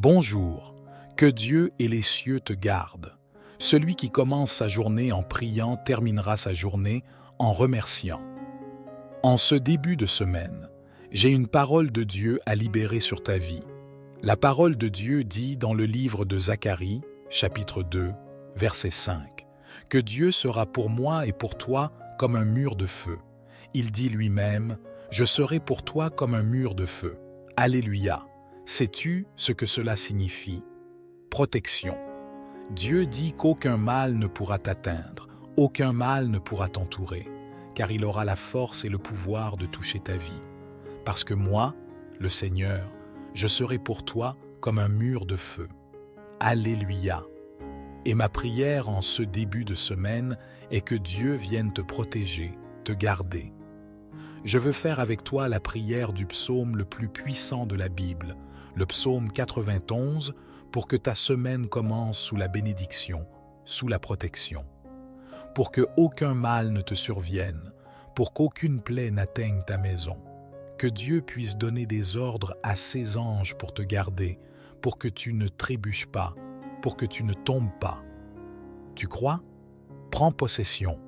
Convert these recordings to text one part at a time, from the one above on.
Bonjour, que Dieu et les cieux te gardent. Celui qui commence sa journée en priant terminera sa journée en remerciant. En ce début de semaine, j'ai une parole de Dieu à libérer sur ta vie. La parole de Dieu dit dans le livre de Zacharie, chapitre 2, verset 5, que Dieu sera pour moi et pour toi comme un mur de feu. Il dit lui-même, « Je serai pour toi comme un mur de feu. » Alléluia. Sais-tu ce que cela signifie? Protection. Dieu dit qu'aucun mal ne pourra t'atteindre, aucun mal ne pourra t'entourer, car il aura la force et le pouvoir de toucher ta vie. Parce que moi, le Seigneur, je serai pour toi comme un mur de feu. Alléluia. Et ma prière en ce début de semaine est que Dieu vienne te protéger, te garder. Je veux faire avec toi la prière du psaume le plus puissant de la Bible, le psaume 91, pour que ta semaine commence sous la bénédiction, sous la protection. Pour que aucun mal ne te survienne, pour qu'aucune plaie n'atteigne ta maison. Que Dieu puisse donner des ordres à ses anges pour te garder, pour que tu ne trébuches pas, pour que tu ne tombes pas. Tu crois? Prends possession.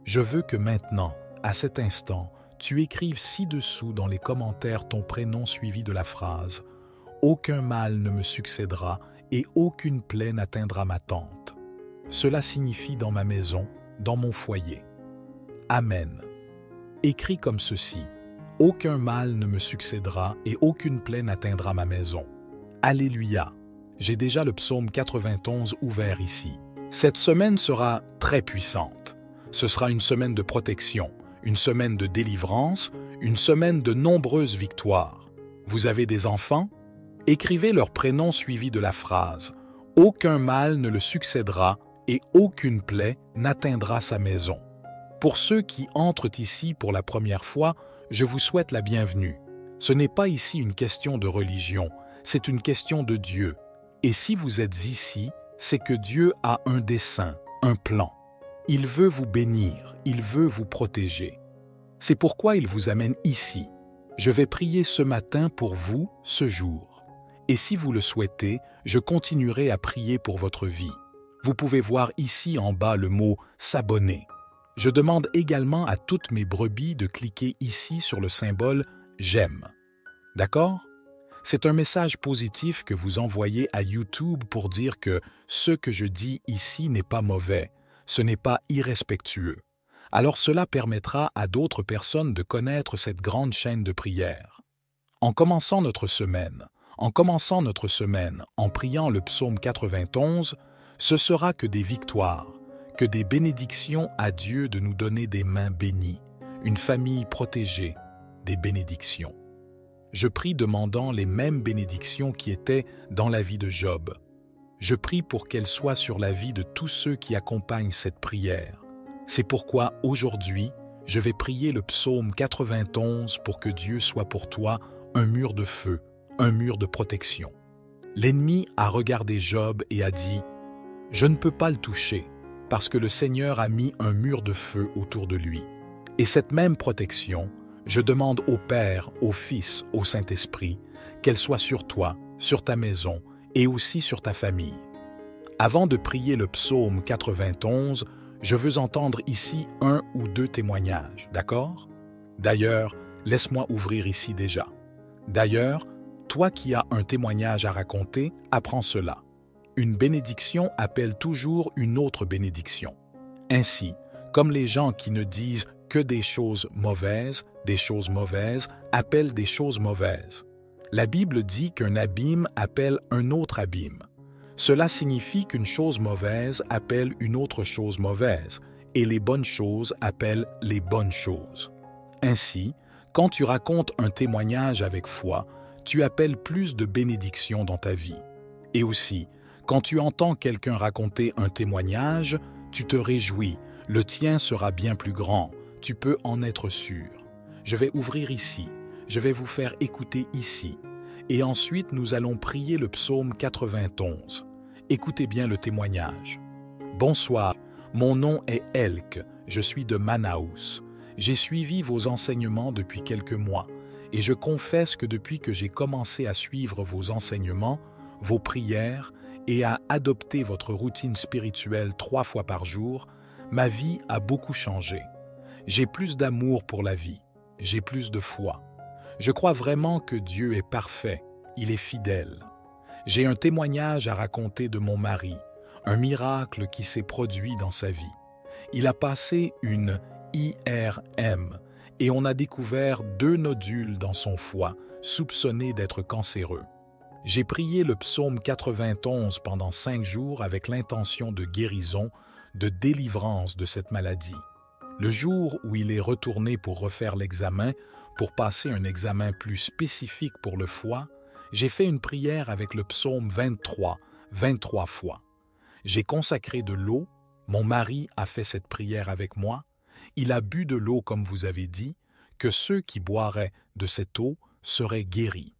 Je veux que maintenant, à cet instant, tu écrives ci-dessous dans les commentaires ton prénom suivi de la phrase « Aucun mal ne me succédera et aucune plaie n'atteindra ma tente. » Cela signifie dans ma maison, dans mon foyer. Amen. Écris comme ceci « Aucun mal ne me succédera et aucune plaie n'atteindra ma maison. » Alléluia. J'ai déjà le psaume 91 ouvert ici. Cette semaine sera très puissante. Ce sera une semaine de protection, une semaine de délivrance, une semaine de nombreuses victoires. Vous avez des enfants? Écrivez leur prénom suivi de la phrase « Aucun mal ne le succédera et aucune plaie n'atteindra sa maison. » Pour ceux qui entrent ici pour la première fois, je vous souhaite la bienvenue. Ce n'est pas ici une question de religion, c'est une question de Dieu. Et si vous êtes ici, c'est que Dieu a un dessein, un plan. Il veut vous bénir, il veut vous protéger. C'est pourquoi il vous amène ici. Je vais prier ce matin pour vous, ce jour. Et si vous le souhaitez, je continuerai à prier pour votre vie. Vous pouvez voir ici en bas le mot « s'abonner ». Je demande également à toutes mes brebis de cliquer ici sur le symbole « j'aime ». D'accord? C'est un message positif que vous envoyez à YouTube pour dire que ce que je dis ici n'est pas mauvais, ce n'est pas irrespectueux. Alors cela permettra à d'autres personnes de connaître cette grande chaîne de prière. En commençant notre semaine en priant le psaume 91, ce sera que des victoires, que des bénédictions à Dieu de nous donner des mains bénies, une famille protégée, des bénédictions. Je prie demandant les mêmes bénédictions qui étaient dans la vie de Job. Je prie pour qu'elles soient sur la vie de tous ceux qui accompagnent cette prière. C'est pourquoi aujourd'hui, je vais prier le psaume 91 pour que Dieu soit pour toi un mur de feu, un mur de protection. L'ennemi a regardé Job et a dit « Je ne peux pas le toucher, parce que le Seigneur a mis un mur de feu autour de lui. » Et cette même protection, je demande au Père, au Fils, au Saint-Esprit, qu'elle soit sur toi, sur ta maison et aussi sur ta famille. Avant de prier le psaume 91, je veux entendre ici 1 ou 2 témoignages, d'accord? D'ailleurs, laisse-moi ouvrir ici déjà. D'ailleurs, toi qui as un témoignage à raconter, apprends cela. Une bénédiction appelle toujours une autre bénédiction. Ainsi, comme les gens qui ne disent que des choses mauvaises appellent des choses mauvaises. La Bible dit qu'un abîme appelle un autre abîme. Cela signifie qu'une chose mauvaise appelle une autre chose mauvaise, et les bonnes choses appellent les bonnes choses. Ainsi, quand tu racontes un témoignage avec foi, tu appelles plus de bénédictions dans ta vie. Et aussi, quand tu entends quelqu'un raconter un témoignage, tu te réjouis, le tien sera bien plus grand, tu peux en être sûr. Je vais ouvrir ici, je vais vous faire écouter ici, et ensuite nous allons prier le psaume 91. Écoutez bien le témoignage. Bonsoir, mon nom est Elk, je suis de Manaus. J'ai suivi vos enseignements depuis quelques mois, et je confesse que depuis que j'ai commencé à suivre vos enseignements, vos prières et à adopter votre routine spirituelle 3 fois par jour, ma vie a beaucoup changé. J'ai plus d'amour pour la vie, j'ai plus de foi. Je crois vraiment que Dieu est parfait, il est fidèle. J'ai un témoignage à raconter de mon mari, un miracle qui s'est produit dans sa vie. Il a passé une IRM et on a découvert 2 nodules dans son foie, soupçonnés d'être cancéreux. J'ai prié le psaume 91 pendant 5 jours avec l'intention de guérison, de délivrance de cette maladie. Le jour où il est retourné pour refaire l'examen, pour passer un examen plus spécifique pour le foie, j'ai fait une prière avec le psaume 23 fois. J'ai consacré de l'eau, mon mari a fait cette prière avec moi, il a bu de l'eau comme vous avez dit, que ceux qui boiraient de cette eau seraient guéris.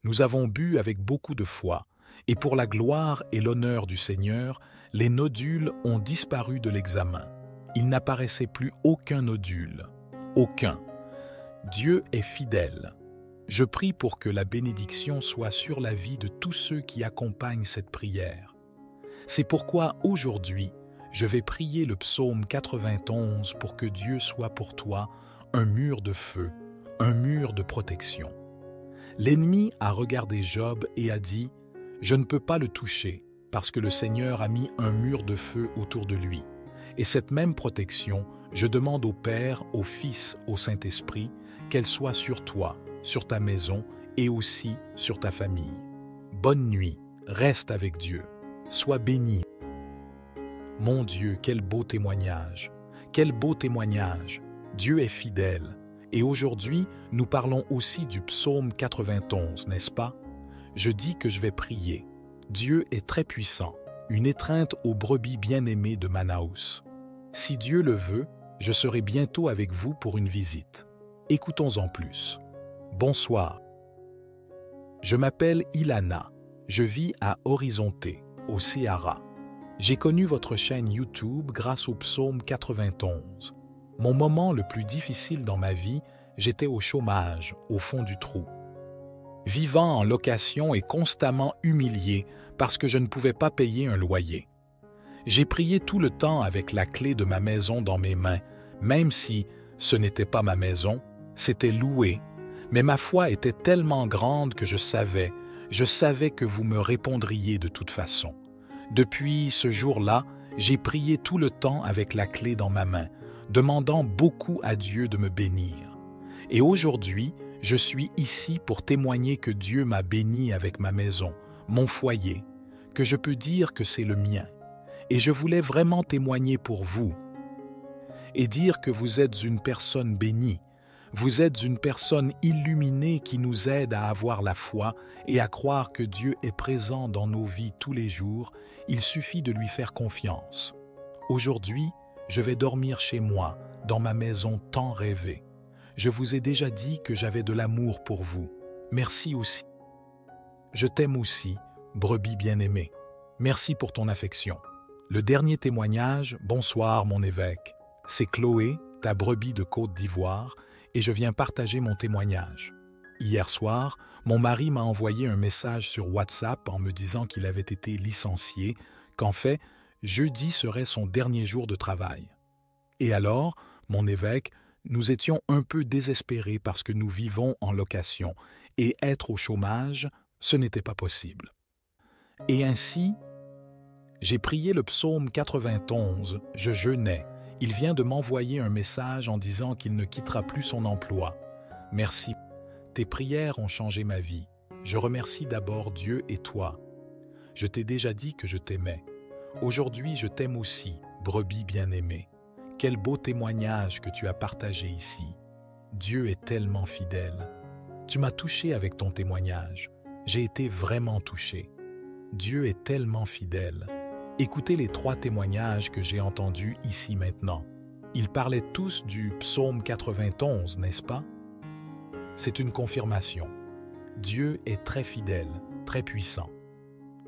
Nous avons bu avec beaucoup de foi, et pour la gloire et l'honneur du Seigneur, les nodules ont disparu de l'examen. Il n'apparaissait plus aucun nodule. Aucun. Dieu est fidèle. Je prie pour que la bénédiction soit sur la vie de tous ceux qui accompagnent cette prière. C'est pourquoi aujourd'hui, je vais prier le psaume 91 pour que Dieu soit pour toi un mur de feu, un mur de protection. L'ennemi a regardé Job et a dit « Je ne peux pas le toucher parce que le Seigneur a mis un mur de feu autour de lui. » Et cette même protection, je demande au Père, au Fils, au Saint-Esprit, qu'elle soit sur toi, sur ta maison et aussi sur ta famille. Bonne nuit, reste avec Dieu, sois béni. Mon Dieu, quel beau témoignage! Quel beau témoignage! Dieu est fidèle. Et aujourd'hui, nous parlons aussi du psaume 91, n'est-ce pas? Je dis que je vais prier. Dieu est très puissant, une étreinte aux brebis bien-aimées de Manaus. Si Dieu le veut, je serai bientôt avec vous pour une visite. Écoutons-en plus. Bonsoir. Je m'appelle Ilana. Je vis à Horizonte, au Ceará. J'ai connu votre chaîne YouTube grâce au psaume 91. Mon moment le plus difficile dans ma vie, j'étais au chômage, au fond du trou. Vivant en location et constamment humilié parce que je ne pouvais pas payer un loyer. J'ai prié tout le temps avec la clé de ma maison dans mes mains, même si ce n'était pas ma maison, c'était loué. Mais ma foi était tellement grande que je savais que vous me répondriez de toute façon. Depuis ce jour-là, j'ai prié tout le temps avec la clé dans ma main, demandant beaucoup à Dieu de me bénir. Et aujourd'hui, je suis ici pour témoigner que Dieu m'a béni avec ma maison, mon foyer, que je peux dire que c'est le mien. Et je voulais vraiment témoigner pour vous et dire que vous êtes une personne bénie. Vous êtes une personne illuminée qui nous aide à avoir la foi et à croire que Dieu est présent dans nos vies tous les jours. Il suffit de lui faire confiance. Aujourd'hui, je vais dormir chez moi, dans ma maison tant rêvée. Je vous ai déjà dit que j'avais de l'amour pour vous. Merci aussi. Je t'aime aussi, brebis bien-aimée. Merci pour ton affection. Le dernier témoignage, bonsoir mon évêque. C'est Chloé, ta brebis de Côte d'Ivoire, et je viens partager mon témoignage. Hier soir, mon mari m'a envoyé un message sur WhatsApp en me disant qu'il avait été licencié, qu'en fait, jeudi serait son dernier jour de travail. Et alors, mon évêque, nous étions un peu désespérés parce que nous vivons en location et être au chômage, ce n'était pas possible. Et ainsi, j'ai prié le psaume 91, je jeûnais. Il vient de m'envoyer un message en disant qu'il ne quittera plus son emploi. Merci. Tes prières ont changé ma vie. Je remercie d'abord Dieu et toi. Je t'ai déjà dit que je t'aimais. Aujourd'hui, je t'aime aussi, brebis bien-aimée. Quel beau témoignage que tu as partagé ici. Dieu est tellement fidèle. Tu m'as touché avec ton témoignage. J'ai été vraiment touché. Dieu est tellement fidèle. Écoutez les 3 témoignages que j'ai entendus ici maintenant. Ils parlaient tous du psaume 91, n'est-ce pas? C'est une confirmation. Dieu est très fidèle, très puissant.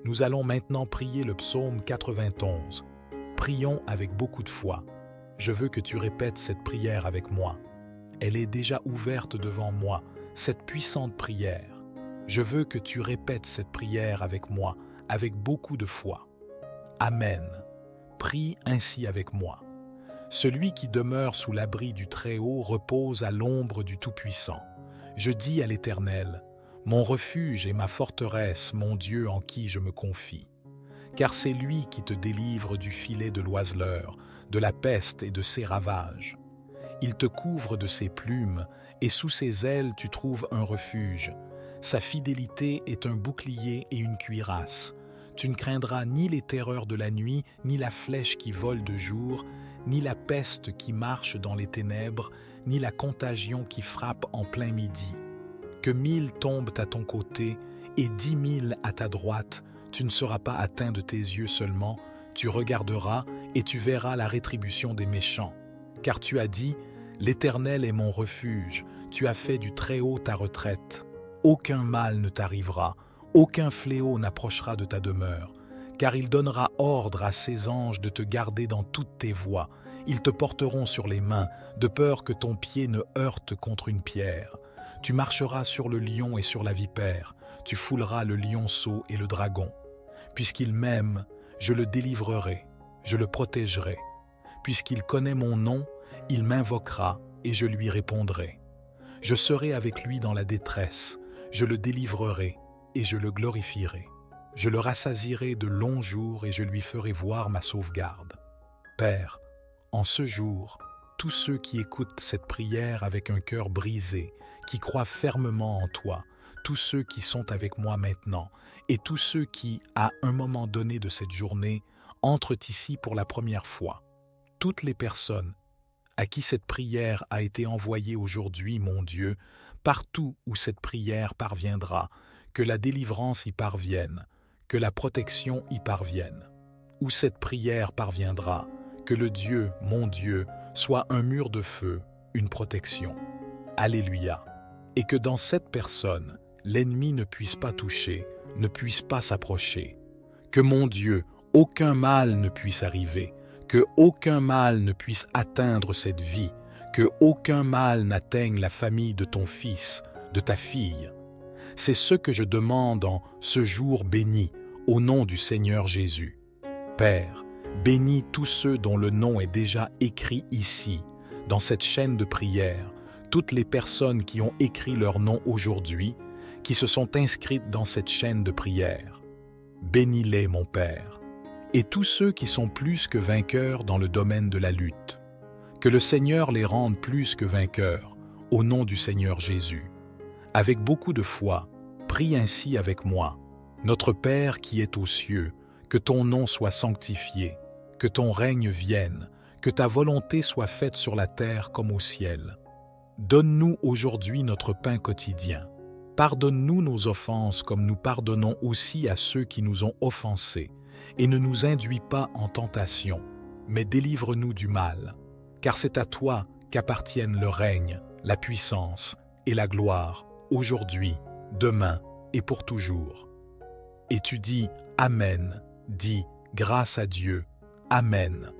Nous allons maintenant prier le psaume 91. Prions avec beaucoup de foi. Je veux que tu répètes cette prière avec moi. Elle est déjà ouverte devant moi, cette puissante prière. Je veux que tu répètes cette prière avec moi, avec beaucoup de foi. Amen. Prie ainsi avec moi. Celui qui demeure sous l'abri du Très-Haut repose à l'ombre du Tout-Puissant. Je dis à l'Éternel, mon refuge et ma forteresse, mon Dieu en qui je me confie. Car c'est lui qui te délivre du filet de l'oiseleur, de la peste et de ses ravages. Il te couvre de ses plumes, et sous ses ailes tu trouves un refuge. Sa fidélité est un bouclier et une cuirasse. Tu ne craindras ni les terreurs de la nuit, ni la flèche qui vole de jour, ni la peste qui marche dans les ténèbres, ni la contagion qui frappe en plein midi. Que 1000 tombent à ton côté et 10 000 à ta droite, tu ne seras pas atteint de tes yeux seulement, tu regarderas et tu verras la rétribution des méchants. Car tu as dit, l'Éternel est mon refuge, tu as fait du Très-Haut ta retraite. Aucun mal ne t'arrivera, aucun fléau n'approchera de ta demeure, car il donnera ordre à ses anges de te garder dans toutes tes voies. Ils te porteront sur les mains, de peur que ton pied ne heurte contre une pierre. Tu marcheras sur le lion et sur la vipère, tu fouleras le lionceau et le dragon. Puisqu'il m'aime, je le délivrerai, je le protégerai. Puisqu'il connaît mon nom, il m'invoquera et je lui répondrai. Je serai avec lui dans la détresse, je le délivrerai et je le glorifierai. Je le rassasierai de longs jours et je lui ferai voir ma sauvegarde. Père, en ce jour, tous ceux qui écoutent cette prière avec un cœur brisé, qui croient fermement en toi, tous ceux qui sont avec moi maintenant et tous ceux qui, à un moment donné de cette journée, entrent ici pour la première fois, toutes les personnes à qui cette prière a été envoyée aujourd'hui, mon Dieu, partout où cette prière parviendra, que la délivrance y parvienne, que la protection y parvienne. Où cette prière parviendra, que le Dieu, mon Dieu, soit un mur de feu, une protection. Alléluia. Et que dans cette personne, l'ennemi ne puisse pas toucher, ne puisse pas s'approcher. Que mon Dieu, aucun mal ne puisse arriver, que aucun mal ne puisse atteindre cette vie, que aucun mal n'atteigne la famille de ton fils, de ta fille. C'est ce que je demande en ce jour béni, au nom du Seigneur Jésus. Père, bénis tous ceux dont le nom est déjà écrit ici, dans cette chaîne de prière, toutes les personnes qui ont écrit leur nom aujourd'hui, qui se sont inscrites dans cette chaîne de prière. Bénis-les, mon Père, et tous ceux qui sont plus que vainqueurs dans le domaine de la lutte. Que le Seigneur les rende plus que vainqueurs, au nom du Seigneur Jésus. Avec beaucoup de foi, prie ainsi avec moi. Notre Père qui es aux cieux, que ton nom soit sanctifié, que ton règne vienne, que ta volonté soit faite sur la terre comme au ciel. Donne-nous aujourd'hui notre pain quotidien. Pardonne-nous nos offenses comme nous pardonnons aussi à ceux qui nous ont offensés, et ne nous induis pas en tentation, mais délivre-nous du mal. Car c'est à toi qu'appartiennent le règne, la puissance et la gloire, aujourd'hui, demain et pour toujours. Et tu dis Amen, dis grâce à Dieu, Amen.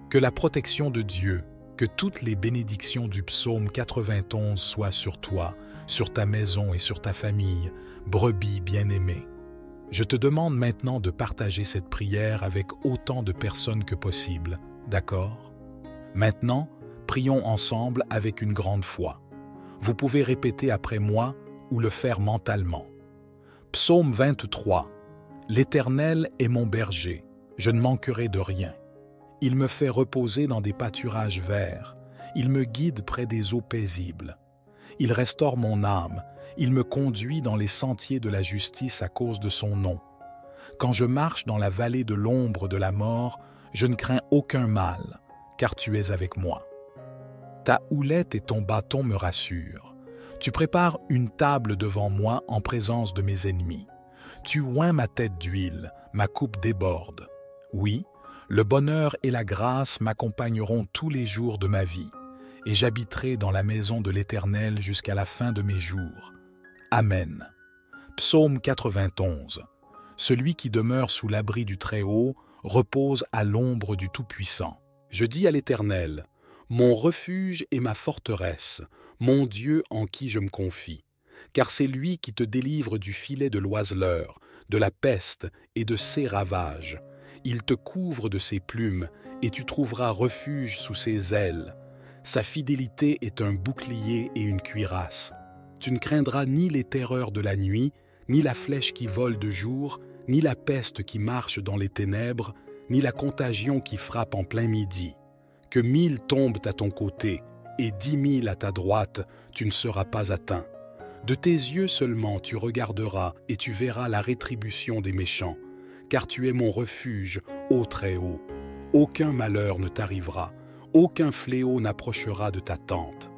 Que la protection de Dieu, que toutes les bénédictions du psaume 91 soient sur toi, sur ta maison et sur ta famille, brebis bien-aimée. Je te demande maintenant de partager cette prière avec autant de personnes que possible, d'accord? Maintenant, prions ensemble avec une grande foi. Vous pouvez répéter après moi ou le faire mentalement. Psaume 23. L'Éternel est mon berger, je ne manquerai de rien. Il me fait reposer dans des pâturages verts, il me guide près des eaux paisibles. Il restaure mon âme, il me conduit dans les sentiers de la justice à cause de son nom. Quand je marche dans la vallée de l'ombre de la mort, je ne crains aucun mal, car tu es avec moi. Ta houlette et ton bâton me rassurent. Tu prépares une table devant moi en présence de mes ennemis. Tu oins ma tête d'huile, ma coupe déborde. Oui, le bonheur et la grâce m'accompagneront tous les jours de ma vie, et j'habiterai dans la maison de l'Éternel jusqu'à la fin de mes jours. Amen. Psaume 91. Celui qui demeure sous l'abri du Très-Haut repose à l'ombre du Tout-Puissant. Je dis à l'Éternel, mon refuge et ma forteresse, mon Dieu en qui je me confie. car c'est lui qui te délivre du filet de l'oiseleur, de la peste et de ses ravages. Il te couvre de ses plumes, et tu trouveras refuge sous ses ailes. Sa fidélité est un bouclier et une cuirasse. Tu ne craindras ni les terreurs de la nuit, ni la flèche qui vole de jour, ni la peste qui marche dans les ténèbres, ni la contagion qui frappe en plein midi. Que 1000 tombent à ton côté, et 10 000 à ta droite, tu ne seras pas atteint. De tes yeux seulement tu regarderas, et tu verras la rétribution des méchants, car tu es mon refuge, ô Très-Haut. Aucun malheur ne t'arrivera, aucun fléau n'approchera de ta tente,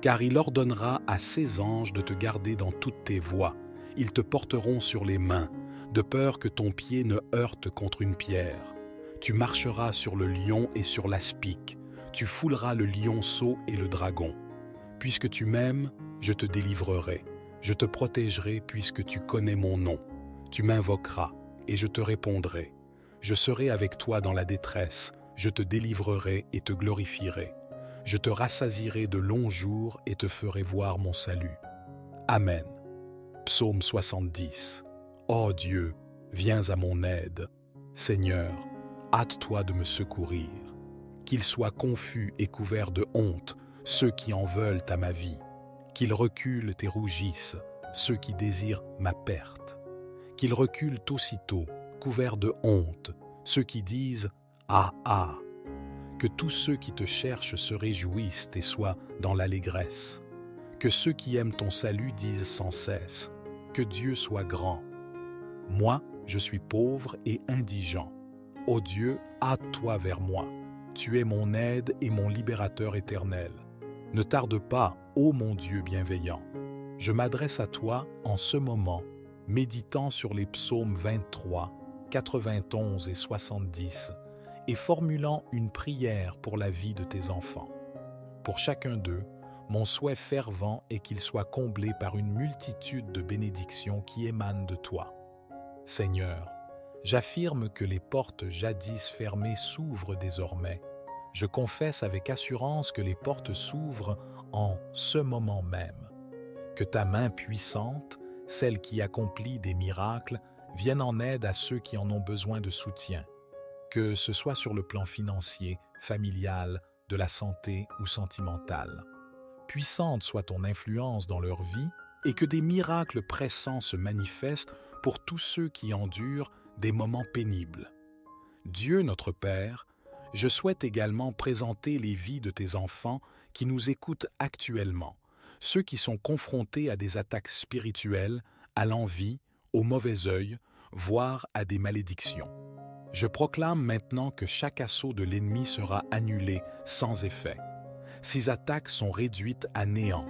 car il ordonnera à ses anges de te garder dans toutes tes voies. Ils te porteront sur les mains, de peur que ton pied ne heurte contre une pierre. Tu marcheras sur le lion et sur l'aspic, tu fouleras le lionceau et le dragon. Puisque tu m'aimes, je te délivrerai, je te protégerai puisque tu connais mon nom. Tu m'invoqueras, et je te répondrai. Je serai avec toi dans la détresse, je te délivrerai et te glorifierai. Je te rassasierai de longs jours et te ferai voir mon salut. Amen. Psaume 70. Ô Dieu, viens à mon aide. Seigneur, hâte-toi de me secourir. Qu'ils soient confus et couverts de honte, ceux qui en veulent à ma vie. Qu'ils reculent et rougissent, ceux qui désirent ma perte. Qu'ils reculent aussitôt, couverts de honte, ceux qui disent « Ah, ah !» Que tous ceux qui te cherchent se réjouissent et soient dans l'allégresse. Que ceux qui aiment ton salut disent sans cesse « Que Dieu soit grand !» Moi, je suis pauvre et indigent. Ô Dieu, hâte-toi vers moi. Tu es mon aide et mon libérateur éternel. Ne tarde pas, ô mon Dieu bienveillant. Je m'adresse à toi en ce moment, méditant sur les psaumes 23, 91 et 70, et formulant une prière pour la vie de tes enfants. Pour chacun d'eux, mon souhait fervent est qu'ils soient comblés par une multitude de bénédictions qui émanent de toi. Seigneur, j'affirme que les portes jadis fermées s'ouvrent désormais. Je confesse avec assurance que les portes s'ouvrent en ce moment même. Que ta main puissante, celle qui accomplit des miracles, vienne en aide à ceux qui en ont besoin de soutien. Que ce soit sur le plan financier, familial, de la santé ou sentimental. Puissante soit ton influence dans leur vie et que des miracles pressants se manifestent pour tous ceux qui endurent des moments pénibles. Dieu notre Père, je souhaite également présenter les vies de tes enfants qui nous écoutent actuellement, ceux qui sont confrontés à des attaques spirituelles, à l'envie, au mauvais œil, voire à des malédictions. Je proclame maintenant que chaque assaut de l'ennemi sera annulé sans effet. Ces attaques sont réduites à néant.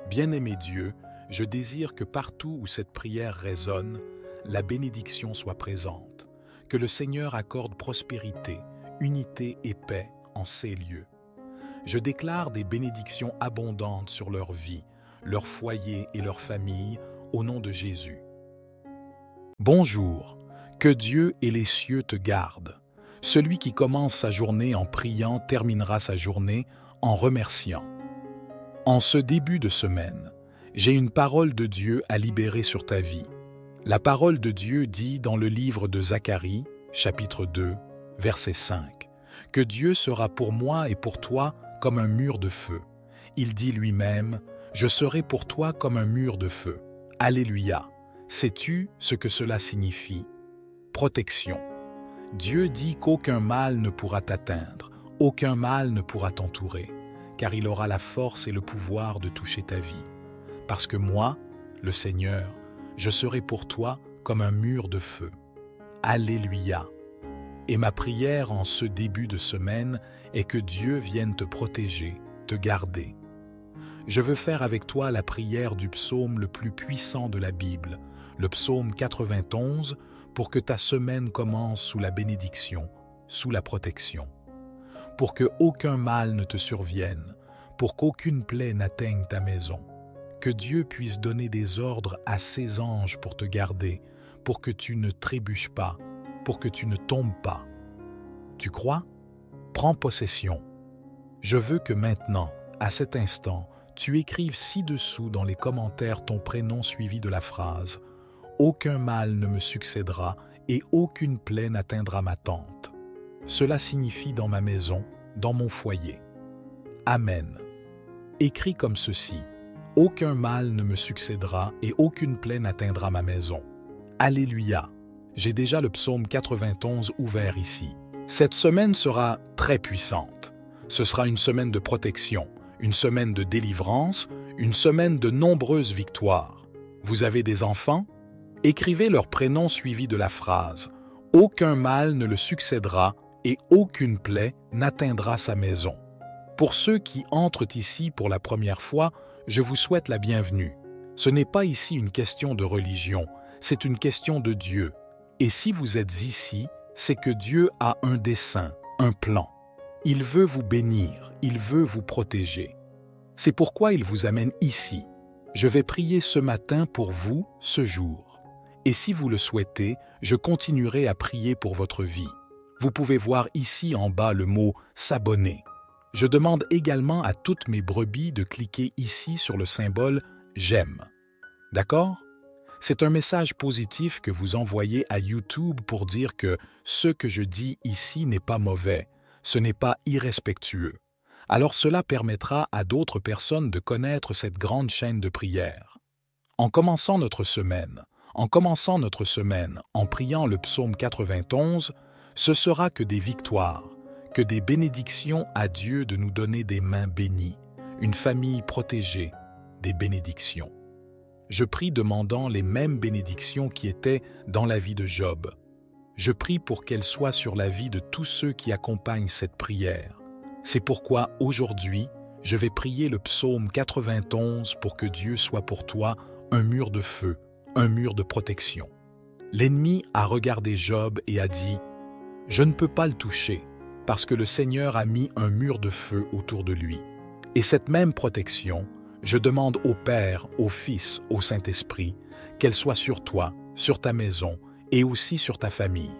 Bien-aimé Dieu, je désire que partout où cette prière résonne, la bénédiction soit présente, que le Seigneur accorde prospérité, unité et paix en ces lieux. Je déclare des bénédictions abondantes sur leur vie, leur foyer et leur famille, au nom de Jésus. Bonjour, que Dieu et les cieux te gardent. Celui qui commence sa journée en priant terminera sa journée en remerciant. En ce début de semaine, j'ai une parole de Dieu à libérer sur ta vie. La parole de Dieu dit dans le livre de Zacharie, chapitre 2, verset 5, « Que Dieu sera pour moi et pour toi comme un mur de feu. Il dit lui-même, « Je serai pour toi comme un mur de feu. » Alléluia. Sais-tu ce que cela signifie? Protection. Dieu dit qu'aucun mal ne pourra t'atteindre, aucun mal ne pourra t'entourer, car il aura la force et le pouvoir de toucher ta vie. Parce que moi, le Seigneur, je serai pour toi comme un mur de feu. Alléluia. Et ma prière en ce début de semaine est que Dieu vienne te protéger, te garder. Je veux faire avec toi la prière du psaume le plus puissant de la Bible, le psaume 91, pour que ta semaine commence sous la bénédiction, sous la protection. Pour que aucun mal ne te survienne, pour qu'aucune plaie n'atteigne ta maison. Que Dieu puisse donner des ordres à ses anges pour te garder, pour que tu ne trébuches pas, pour que tu ne tombes pas. Tu crois? Prends possession. Je veux que maintenant, à cet instant, tu écrives ci-dessous dans les commentaires ton prénom suivi de la phrase « Aucun mal ne me succédera et aucune plaie n'atteindra ma tente. Cela signifie dans ma maison, dans mon foyer. Amen. » Écris comme ceci « Aucun mal ne me succédera et aucune plaie n'atteindra ma maison. » Alléluia. J'ai déjà le psaume 91 ouvert ici. Cette semaine sera très puissante. Ce sera une semaine de protection, une semaine de délivrance, une semaine de nombreuses victoires. Vous avez des enfants? Écrivez leur prénom suivi de la phrase « Aucun mal ne le succédera et aucune plaie n'atteindra sa maison. » Pour ceux qui entrent ici pour la première fois, je vous souhaite la bienvenue. Ce n'est pas ici une question de religion, c'est une question de Dieu. Et si vous êtes ici, c'est que Dieu a un dessein, un plan. Il veut vous bénir, il veut vous protéger. C'est pourquoi il vous amène ici. Je vais prier ce matin pour vous, ce jour. Et si vous le souhaitez, je continuerai à prier pour votre vie. Vous pouvez voir ici en bas le mot « s'abonner ». Je demande également à toutes mes brebis de cliquer ici sur le symbole « j'aime ». D'accord? C'est un message positif que vous envoyez à YouTube pour dire que ce que je dis ici n'est pas mauvais, ce n'est pas irrespectueux. Alors cela permettra à d'autres personnes de connaître cette grande chaîne de prière. En commençant notre semaine en priant le psaume 91, ce sera que des victoires, que des bénédictions à Dieu de nous donner des mains bénies, une famille protégée, des bénédictions. Je prie demandant les mêmes bénédictions qui étaient dans la vie de Job. Je prie pour qu'elles soient sur la vie de tous ceux qui accompagnent cette prière. C'est pourquoi aujourd'hui, je vais prier le psaume 91 pour que Dieu soit pour toi un mur de feu, un mur de protection. L'ennemi a regardé Job et a dit « Je ne peux pas le toucher, parce que le Seigneur a mis un mur de feu autour de lui. » Et cette même protection, je demande au Père, au Fils, au Saint-Esprit, qu'elle soit sur toi, sur ta maison et aussi sur ta famille.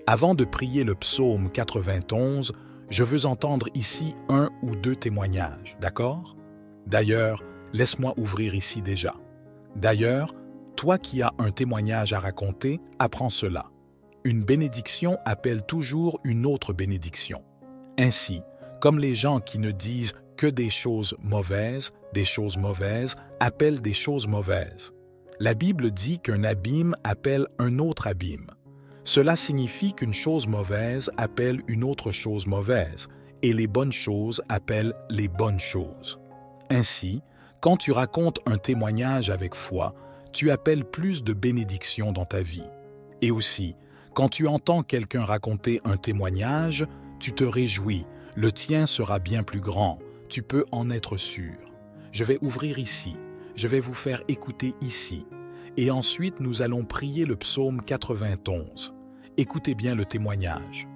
Avant de prier le psaume 91, je veux entendre ici 1 ou 2 témoignages, d'accord? D'ailleurs, laisse-moi ouvrir ici déjà. D'ailleurs, toi qui as un témoignage à raconter, apprends cela. Une bénédiction appelle toujours une autre bénédiction. Ainsi, comme les gens qui ne disent que des choses mauvaises appellent des choses mauvaises. La Bible dit qu'un abîme appelle un autre abîme. Cela signifie qu'une chose mauvaise appelle une autre chose mauvaise, et les bonnes choses appellent les bonnes choses. Ainsi, quand tu racontes un témoignage avec foi, tu appelles plus de bénédictions dans ta vie. Et aussi, quand tu entends quelqu'un raconter un témoignage, tu te réjouis, le tien sera bien plus grand, tu peux en être sûr. Je vais ouvrir ici, je vais vous faire écouter ici, et ensuite nous allons prier le psaume 91. Écoutez bien le témoignage.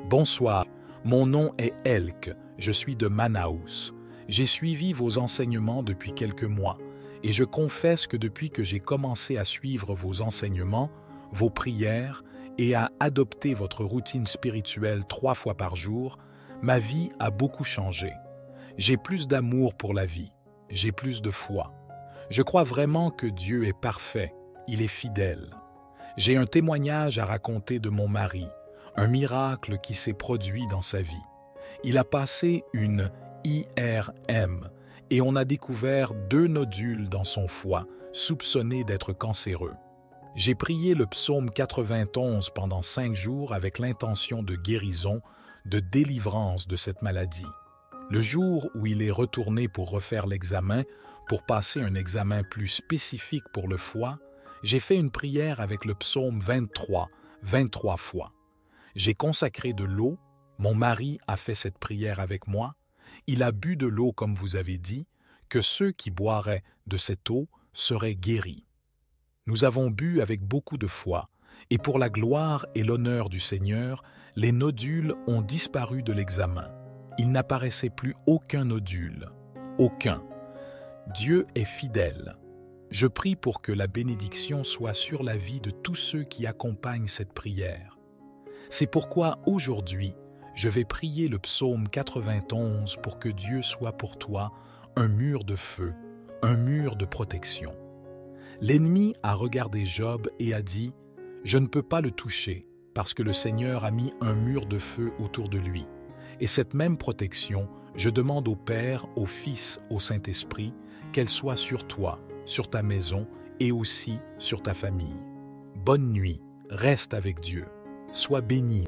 Bonsoir, mon nom est Elk, je suis de Manaus. J'ai suivi vos enseignements depuis quelques mois, et je confesse que depuis que j'ai commencé à suivre vos enseignements, vos prières, et à adopter votre routine spirituelle 3 fois par jour, ma vie a beaucoup changé. J'ai plus d'amour pour la vie, j'ai plus de foi. Je crois vraiment que Dieu est parfait, il est fidèle. J'ai un témoignage à raconter de mon mari, un miracle qui s'est produit dans sa vie. Il a passé une IRM et on a découvert 2 nodules dans son foie, soupçonnés d'être cancéreux. J'ai prié le psaume 91 pendant 5 jours avec l'intention de guérison, de délivrance de cette maladie. Le jour où il est retourné pour refaire l'examen, pour passer un examen plus spécifique pour le foie, j'ai fait une prière avec le psaume 23 fois. J'ai consacré de l'eau, mon mari a fait cette prière avec moi, il a bu de l'eau comme vous avez dit, que ceux qui boiraient de cette eau seraient guéris. Nous avons bu avec beaucoup de foi, et pour la gloire et l'honneur du Seigneur, les nodules ont disparu de l'examen. Il n'apparaissait plus aucun nodule. Aucun. Dieu est fidèle. Je prie pour que la bénédiction soit sur la vie de tous ceux qui accompagnent cette prière. C'est pourquoi aujourd'hui, je vais prier le psaume 91 pour que Dieu soit pour toi un mur de feu, un mur de protection. L'ennemi a regardé Job et a dit « Je ne peux pas le toucher parce que le Seigneur a mis un mur de feu autour de lui. Et cette même protection, je demande au Père, au Fils, au Saint-Esprit, qu'elle soit sur toi, sur ta maison et aussi sur ta famille. Bonne nuit, reste avec Dieu, sois béni. »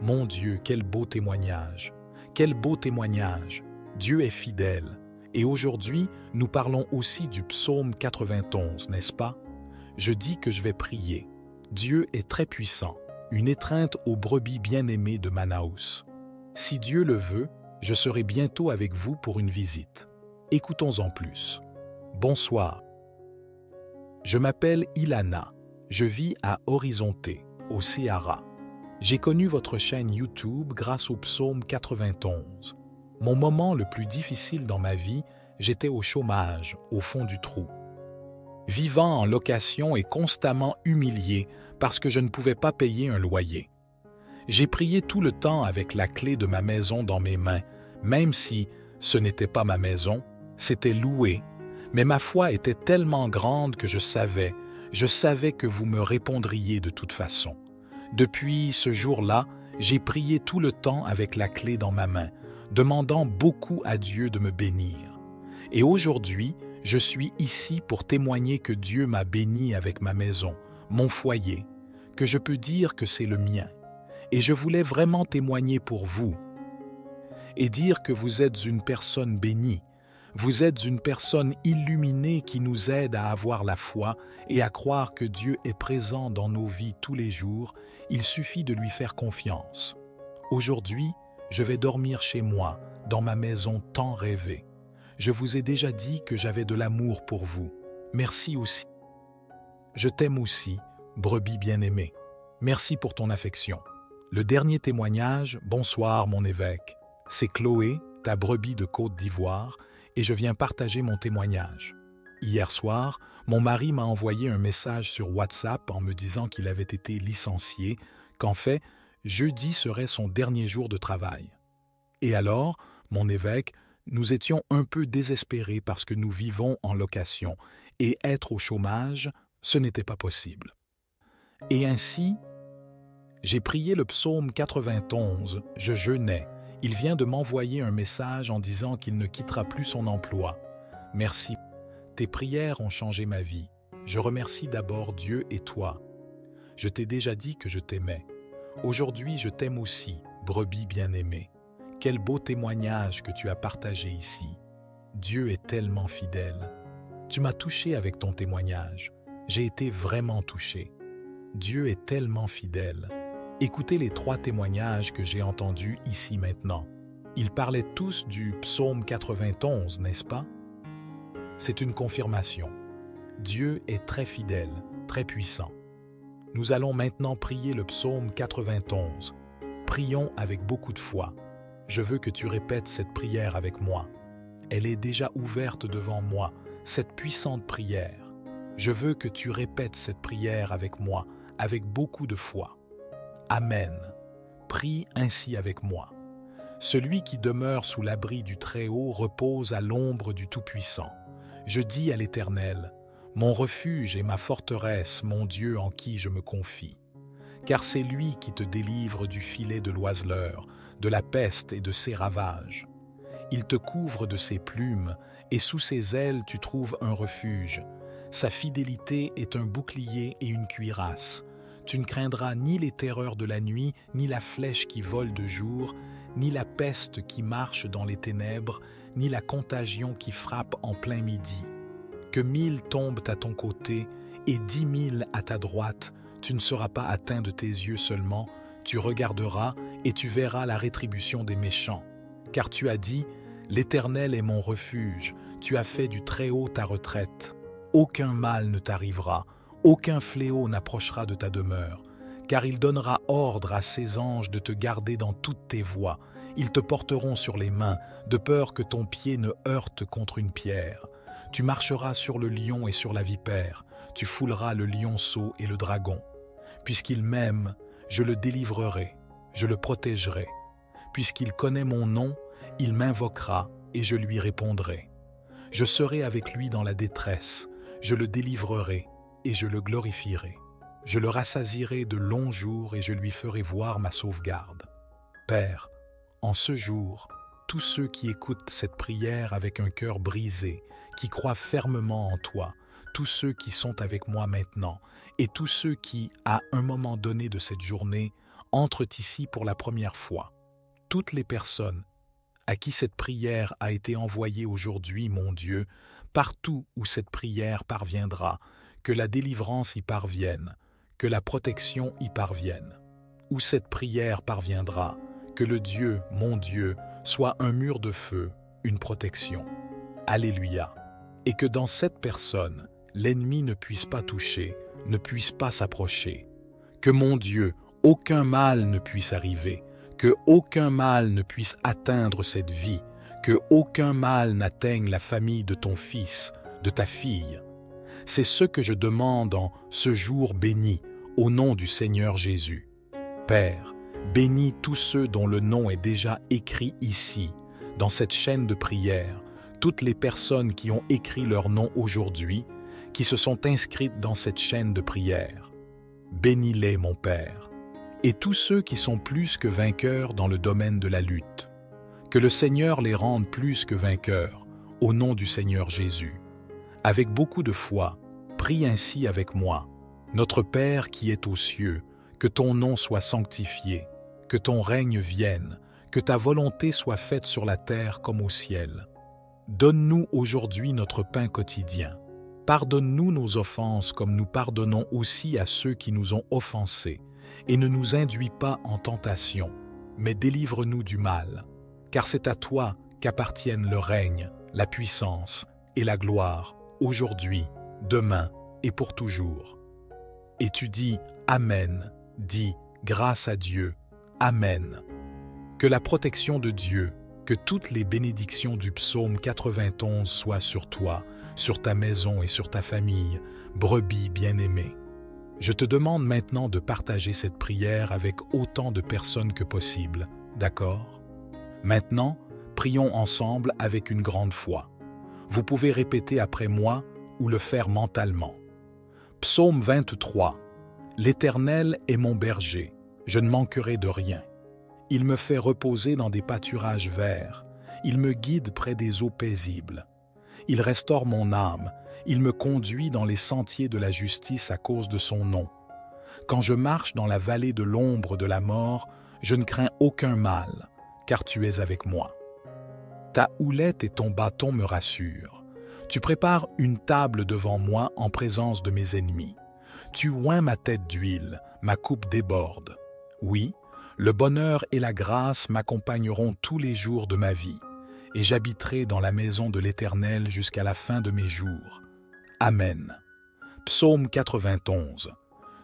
Mon Dieu, quel beau témoignage! Quel beau témoignage! Dieu est fidèle. Et aujourd'hui, nous parlons aussi du psaume 91, n'est-ce pas? Je dis que je vais prier. Dieu est très puissant, une étreinte aux brebis bien-aimées de Manaus. Si Dieu le veut, je serai bientôt avec vous pour une visite. Écoutons-en plus. Bonsoir. Je m'appelle Ilana. Je vis à Horizonte, au Ceará. J'ai connu votre chaîne YouTube grâce au psaume 91. Mon moment le plus difficile dans ma vie, j'étais au chômage, au fond du trou. Vivant en location et constamment humilié parce que je ne pouvais pas payer un loyer. J'ai prié tout le temps avec la clé de ma maison dans mes mains, même si ce n'était pas ma maison, c'était loué. Mais ma foi était tellement grande que je savais que vous me répondriez de toute façon. Depuis ce jour-là, j'ai prié tout le temps avec la clé dans ma main, demandant beaucoup à Dieu de me bénir. Et aujourd'hui, je suis ici pour témoigner que Dieu m'a béni avec ma maison, mon foyer, que je peux dire que c'est le mien. Et je voulais vraiment témoigner pour vous et dire que vous êtes une personne bénie. Vous êtes une personne illuminée qui nous aide à avoir la foi et à croire que Dieu est présent dans nos vies tous les jours. Il suffit de lui faire confiance. Aujourd'hui, je vais dormir chez moi, dans ma maison tant rêvée. Je vous ai déjà dit que j'avais de l'amour pour vous. Merci aussi. Je t'aime aussi, brebis bien-aimée. Merci pour ton affection. Le dernier témoignage, bonsoir mon évêque. C'est Chloé, ta brebis de Côte d'Ivoire, et je viens partager mon témoignage. Hier soir, mon mari m'a envoyé un message sur WhatsApp en me disant qu'il avait été licencié, qu'en fait, jeudi serait son dernier jour de travail. Et alors, mon évêque, nous étions un peu désespérés parce que nous vivons en location et être au chômage, ce n'était pas possible. Et ainsi, j'ai prié le psaume 91, je jeûnais. Il vient de m'envoyer un message en disant qu'il ne quittera plus son emploi. Merci. Tes prières ont changé ma vie. Je remercie d'abord Dieu et toi. Je t'ai déjà dit que je t'aimais. Aujourd'hui, je t'aime aussi, brebis bien-aimée. Quel beau témoignage que tu as partagé ici. Dieu est tellement fidèle. Tu m'as touché avec ton témoignage. J'ai été vraiment touché. Dieu est tellement fidèle. Écoutez les 3 témoignages que j'ai entendus ici maintenant. Ils parlaient tous du psaume 91, n'est-ce pas? C'est une confirmation. Dieu est très fidèle, très puissant. Nous allons maintenant prier le psaume 91. Prions avec beaucoup de foi. Je veux que tu répètes cette prière avec moi. Elle est déjà ouverte devant moi, cette puissante prière. Je veux que tu répètes cette prière avec moi, avec beaucoup de foi. Amen. Prie ainsi avec moi. Celui qui demeure sous l'abri du Très-Haut repose à l'ombre du Tout-Puissant. Je dis à l'Éternel, mon refuge et ma forteresse, mon Dieu en qui je me confie. Car c'est lui qui te délivre du filet de l'oiseleur, de la peste et de ses ravages. Il te couvre de ses plumes, et sous ses ailes tu trouves un refuge. Sa fidélité est un bouclier et une cuirasse. Tu ne craindras ni les terreurs de la nuit, ni la flèche qui vole de jour, ni la peste qui marche dans les ténèbres, ni la contagion qui frappe en plein midi. Que 1000 tombent à ton côté et 10 000 à ta droite, tu ne seras pas atteint de tes yeux seulement, tu regarderas et tu verras la rétribution des méchants. Car tu as dit, l'Éternel est mon refuge, tu as fait du Très-Haut ta retraite. Aucun mal ne t'arrivera, aucun fléau n'approchera de ta demeure, car il donnera ordre à ses anges de te garder dans toutes tes voies. Ils te porteront sur les mains, de peur que ton pied ne heurte contre une pierre. Tu marcheras sur le lion et sur la vipère, tu fouleras le lionceau et le dragon. Puisqu'il m'aime, je le délivrerai, je le protégerai. Puisqu'il connaît mon nom, il m'invoquera, et je lui répondrai. Je serai avec lui dans la détresse, je le délivrerai et je le glorifierai. Je le rassasierai de longs jours et je lui ferai voir ma sauvegarde. Père, en ce jour, tous ceux qui écoutent cette prière avec un cœur brisé, qui croient fermement en toi, tous ceux qui sont avec moi maintenant et tous ceux qui, à un moment donné de cette journée, entrent ici pour la première fois, toutes les personnes à qui cette prière a été envoyée aujourd'hui, mon Dieu, partout où cette prière parviendra, que la délivrance y parvienne, que la protection y parvienne. Où cette prière parviendra, que le Dieu, mon Dieu, soit un mur de feu, une protection. Alléluia. Et que dans cette personne, l'ennemi ne puisse pas toucher, ne puisse pas s'approcher. Que mon Dieu, aucun mal ne puisse arriver, que aucun mal ne puisse atteindre cette vie, que aucun mal n'atteigne la famille de ton fils, de ta fille. C'est ce que je demande en ce jour béni, au nom du Seigneur Jésus. Père, bénis tous ceux dont le nom est déjà écrit ici, dans cette chaîne de prière, toutes les personnes qui ont écrit leur nom aujourd'hui, qui se sont inscrites dans cette chaîne de prière. Bénis-les, mon Père, et tous ceux qui sont plus que vainqueurs dans le domaine de la lutte. Que le Seigneur les rende plus que vainqueurs, au nom du Seigneur Jésus. Avec beaucoup de foi, prie ainsi avec moi. Notre Père qui est aux cieux, que ton nom soit sanctifié, que ton règne vienne, que ta volonté soit faite sur la terre comme au ciel. Donne-nous aujourd'hui notre pain quotidien. Pardonne-nous nos offenses comme nous pardonnons aussi à ceux qui nous ont offensés, et ne nous induis pas en tentation, mais délivre-nous du mal, car c'est à toi qu'appartiennent le règne, la puissance et la gloire, aujourd'hui, demain et pour toujours. Et tu dis Amen, dis grâce à Dieu, Amen. Que la protection de Dieu, que toutes les bénédictions du psaume 91 soient sur toi, sur ta maison et sur ta famille, brebis bien-aimée. Je te demande maintenant de partager cette prière avec autant de personnes que possible, d'accord? Maintenant, prions ensemble avec une grande foi. Vous pouvez répéter après moi ou le faire mentalement. Psaume 23. L'Éternel est mon berger, je ne manquerai de rien. Il me fait reposer dans des pâturages verts, il me guide près des eaux paisibles. Il restaure mon âme, il me conduit dans les sentiers de la justice à cause de son nom. Quand je marche dans la vallée de l'ombre de la mort, je ne crains aucun mal, car tu es avec moi. Ta houlette et ton bâton me rassurent. Tu prépares une table devant moi en présence de mes ennemis. Tu oins ma tête d'huile, ma coupe déborde. Oui, le bonheur et la grâce m'accompagneront tous les jours de ma vie, et j'habiterai dans la maison de l'Éternel jusqu'à la fin de mes jours. Amen. Psaume 91.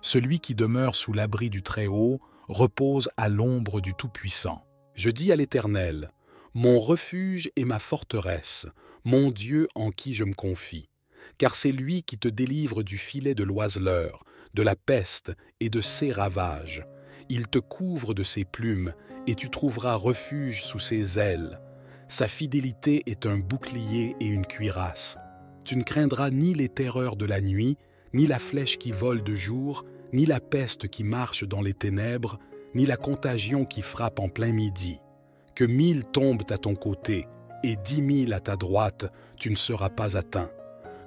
Celui qui demeure sous l'abri du Très-Haut repose à l'ombre du Tout-Puissant. Je dis à l'Éternel, mon refuge et ma forteresse, mon Dieu en qui je me confie. Car c'est lui qui te délivre du filet de l'oiseleur, de la peste et de ses ravages. Il te couvre de ses plumes, et tu trouveras refuge sous ses ailes. Sa fidélité est un bouclier et une cuirasse. Tu ne craindras ni les terreurs de la nuit, ni la flèche qui vole de jour, ni la peste qui marche dans les ténèbres, ni la contagion qui frappe en plein midi. Que 1000 tombent à ton côté, et 10 000 à ta droite, tu ne seras pas atteint.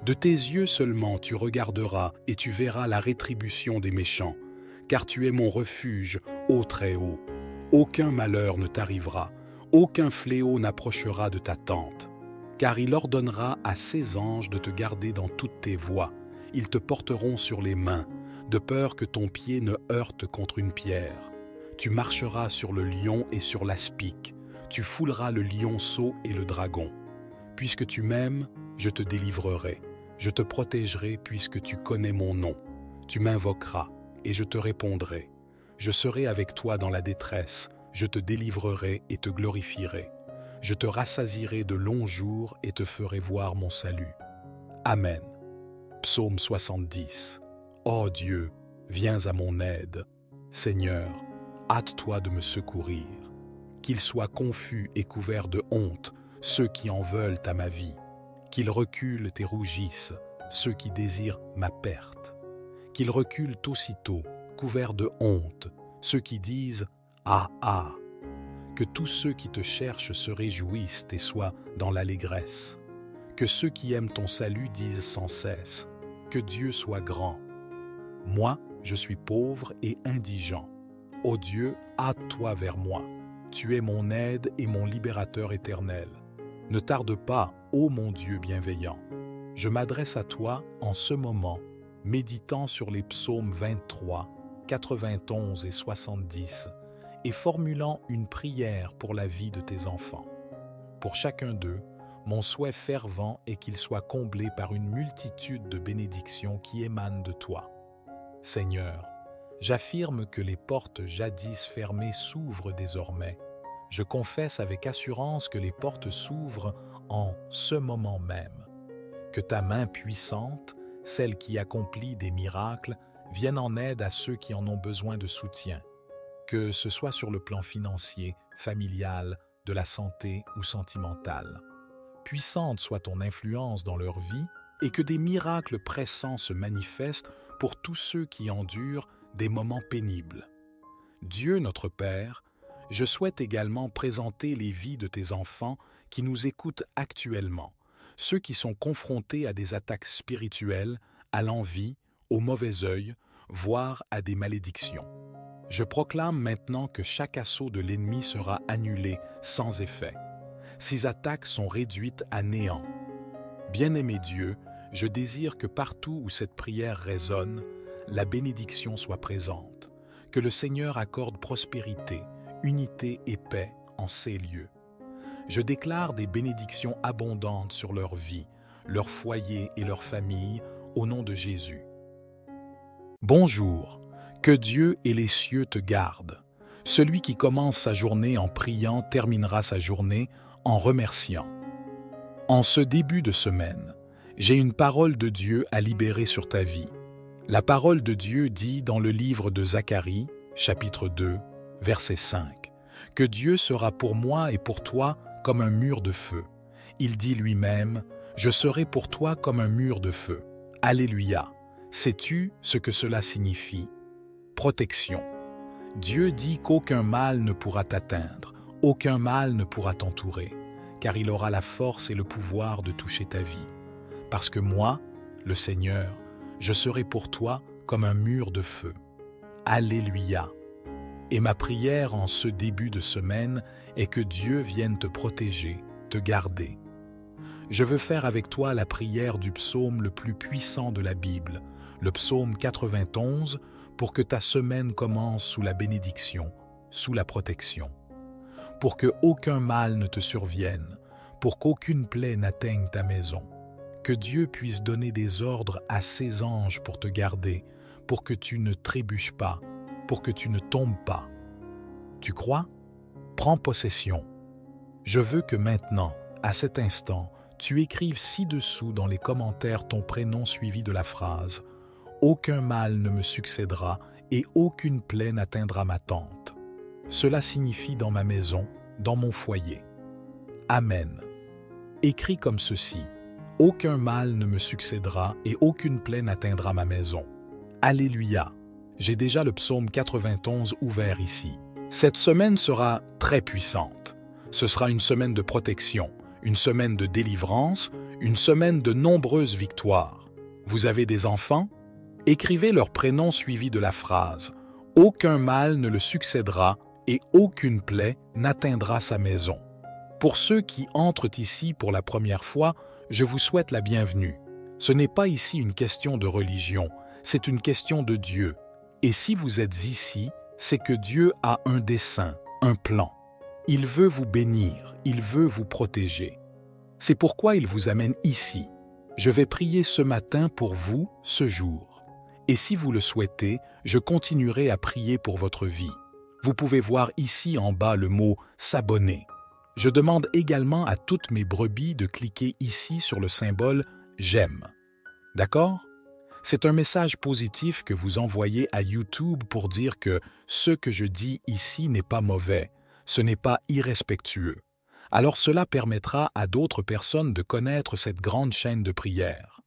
De tes yeux seulement tu regarderas, et tu verras la rétribution des méchants. Car tu es mon refuge, ô Très-Haut. Aucun malheur ne t'arrivera, aucun fléau n'approchera de ta tente. Car il ordonnera à ses anges de te garder dans toutes tes voies. Ils te porteront sur les mains, de peur que ton pied ne heurte contre une pierre. Tu marcheras sur le lion et sur l'aspic. Tu fouleras le lionceau et le dragon. Puisque tu m'aimes, je te délivrerai. Je te protégerai puisque tu connais mon nom. Tu m'invoqueras et je te répondrai. Je serai avec toi dans la détresse. Je te délivrerai et te glorifierai. Je te rassasierai de longs jours et te ferai voir mon salut. Amen. Psaume 70. Ô Dieu, viens à mon aide. Seigneur, hâte-toi de me secourir. Qu'il soit confus et couvert de honte ceux qui en veulent à ma vie, qu'ils reculent et rougissent, ceux qui désirent ma perte, qu'ils reculent aussitôt, couverts de honte, ceux qui disent « Ah, ah !» Que tous ceux qui te cherchent se réjouissent et soient dans l'allégresse. Que ceux qui aiment ton salut disent sans cesse « Que Dieu soit grand !» Moi, je suis pauvre et indigent. Ô Dieu, hâte-toi vers moi. Tu es mon aide et mon libérateur éternel. Ne tarde pas, ô mon Dieu bienveillant. Je m'adresse à toi en ce moment, méditant sur les psaumes 23, 91 et 70, et formulant une prière pour la vie de tes enfants. Pour chacun d'eux, mon souhait fervent est qu'ils soient comblés par une multitude de bénédictions qui émanent de toi. Seigneur, j'affirme que les portes jadis fermées s'ouvrent désormais. Je confesse avec assurance que les portes s'ouvrent en ce moment même. Que ta main puissante, celle qui accomplit des miracles, vienne en aide à ceux qui en ont besoin de soutien. Que ce soit sur le plan financier, familial, de la santé ou sentimental. Puissante soit ton influence dans leur vie et que des miracles pressants se manifestent pour tous ceux qui endurent des moments pénibles. Dieu notre Père, je souhaite également présenter les vies de tes enfants qui nous écoutent actuellement, ceux qui sont confrontés à des attaques spirituelles, à l'envie, au mauvais œil, voire à des malédictions. Je proclame maintenant que chaque assaut de l'ennemi sera annulé sans effet. Ces attaques sont réduites à néant. Bien-aimé Dieu, je désire que partout où cette prière résonne, la bénédiction soit présente, que le Seigneur accorde prospérité, unité et paix en ces lieux. Je déclare des bénédictions abondantes sur leur vie, leur foyer et leur famille, au nom de Jésus. Bonjour, que Dieu et les cieux te gardent. Celui qui commence sa journée en priant terminera sa journée en remerciant. En ce début de semaine, j'ai une parole de Dieu à libérer sur ta vie. La parole de Dieu dit dans le livre de Zacharie, chapitre 2, verset 5, « Que Dieu sera pour moi et pour toi comme un mur de feu. Il dit lui-même, « Je serai pour toi comme un mur de feu. » Alléluia. Sais-tu ce que cela signifie? Protection. Dieu dit qu'aucun mal ne pourra t'atteindre, aucun mal ne pourra t'entourer, car il aura la force et le pouvoir de toucher ta vie. Parce que moi, le Seigneur, je serai pour toi comme un mur de feu. Alléluia. Et ma prière en ce début de semaine est que Dieu vienne te protéger, te garder. Je veux faire avec toi la prière du psaume le plus puissant de la Bible, le psaume 91, pour que ta semaine commence sous la bénédiction, sous la protection. Pour que aucun mal ne te survienne, pour qu'aucune plaie n'atteigne ta maison. Que Dieu puisse donner des ordres à ses anges pour te garder, pour que tu ne trébuches pas, pour que tu ne tombes pas. Tu crois? Prends possession. Je veux que maintenant, à cet instant, tu écrives ci-dessous dans les commentaires ton prénom suivi de la phrase « Aucun mal ne me succédera et aucune plaie n'atteindra ma tente. » Cela signifie dans ma maison, dans mon foyer. Amen. Écris comme ceci « Aucun mal ne me succédera et aucune plaie n'atteindra ma maison. » Alléluia. J'ai déjà le psaume 91 ouvert ici. Cette semaine sera très puissante. Ce sera une semaine de protection, une semaine de délivrance, une semaine de nombreuses victoires. Vous avez des enfants? Écrivez leur prénom suivi de la phrase « Aucun mal ne le succédera et aucune plaie n'atteindra sa maison. » Pour ceux qui entrent ici pour la première fois, je vous souhaite la bienvenue. Ce n'est pas ici une question de religion, c'est une question de Dieu. Et si vous êtes ici, c'est que Dieu a un dessein, un plan. Il veut vous bénir, il veut vous protéger. C'est pourquoi il vous amène ici. Je vais prier ce matin pour vous, ce jour. Et si vous le souhaitez, je continuerai à prier pour votre vie. Vous pouvez voir ici en bas le mot « s'abonner ». Je demande également à toutes mes brebis de cliquer ici sur le symbole « j'aime ». D'accord? C'est un message positif que vous envoyez à YouTube pour dire que ce que je dis ici n'est pas mauvais, ce n'est pas irrespectueux. alors cela permettra à d'autres personnes de connaître cette grande chaîne de prière.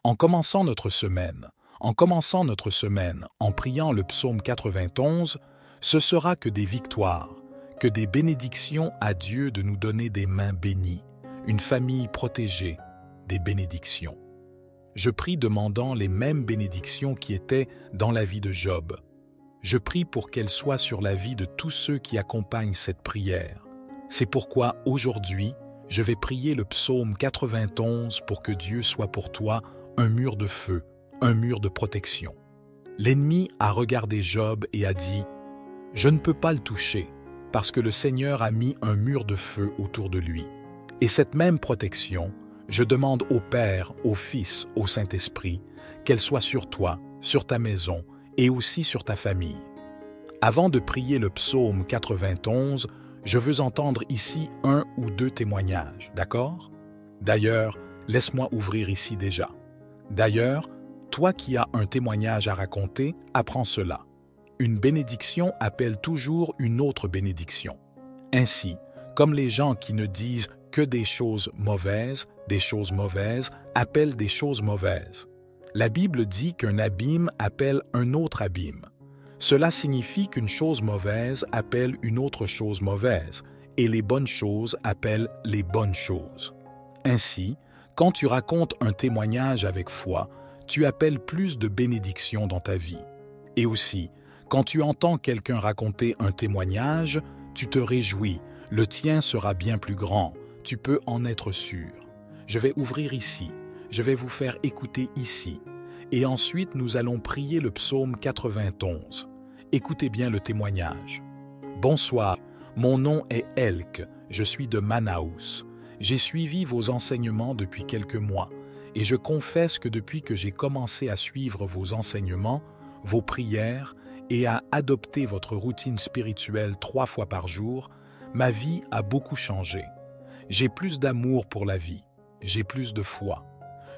En commençant notre semaine en priant le psaume 91, ce sera que des victoires, que des bénédictions à Dieu de nous donner des mains bénies, une famille protégée, des bénédictions. Je prie demandant les mêmes bénédictions qui étaient dans la vie de Job. Je prie pour qu'elles soient sur la vie de tous ceux qui accompagnent cette prière. C'est pourquoi aujourd'hui, je vais prier le psaume 91 pour que Dieu soit pour toi un mur de feu, un mur de protection. L'ennemi a regardé Job et a dit « Je ne peux pas le toucher, parce que le Seigneur a mis un mur de feu autour de lui. » Et cette même protection, je demande au Père, au Fils, au Saint-Esprit, qu'elle soit sur toi, sur ta maison et aussi sur ta famille. Avant de prier le psaume 91, je veux entendre ici 1 ou 2 témoignages, d'accord? D'ailleurs, laisse-moi ouvrir ici déjà. D'ailleurs, toi qui as un témoignage à raconter, apprends cela. Une bénédiction appelle toujours une autre bénédiction. Ainsi, comme les gens qui ne disent que des choses mauvaises appellent des choses mauvaises. La Bible dit qu'un abîme appelle un autre abîme. Cela signifie qu'une chose mauvaise appelle une autre chose mauvaise, et les bonnes choses appellent les bonnes choses. Ainsi, quand tu racontes un témoignage avec foi, tu appelles plus de bénédictions dans ta vie. Et aussi, quand tu entends quelqu'un raconter un témoignage, tu te réjouis, le tien sera bien plus grand, tu peux en être sûr. Je vais ouvrir ici, je vais vous faire écouter ici, et ensuite nous allons prier le psaume 91. Écoutez bien le témoignage. Bonsoir, mon nom est Elk, je suis de Manaus. J'ai suivi vos enseignements depuis quelques mois, et je confesse que depuis que j'ai commencé à suivre vos enseignements, vos prières, et à adopter votre routine spirituelle 3 fois par jour, ma vie a beaucoup changé. J'ai plus d'amour pour la vie, j'ai plus de foi.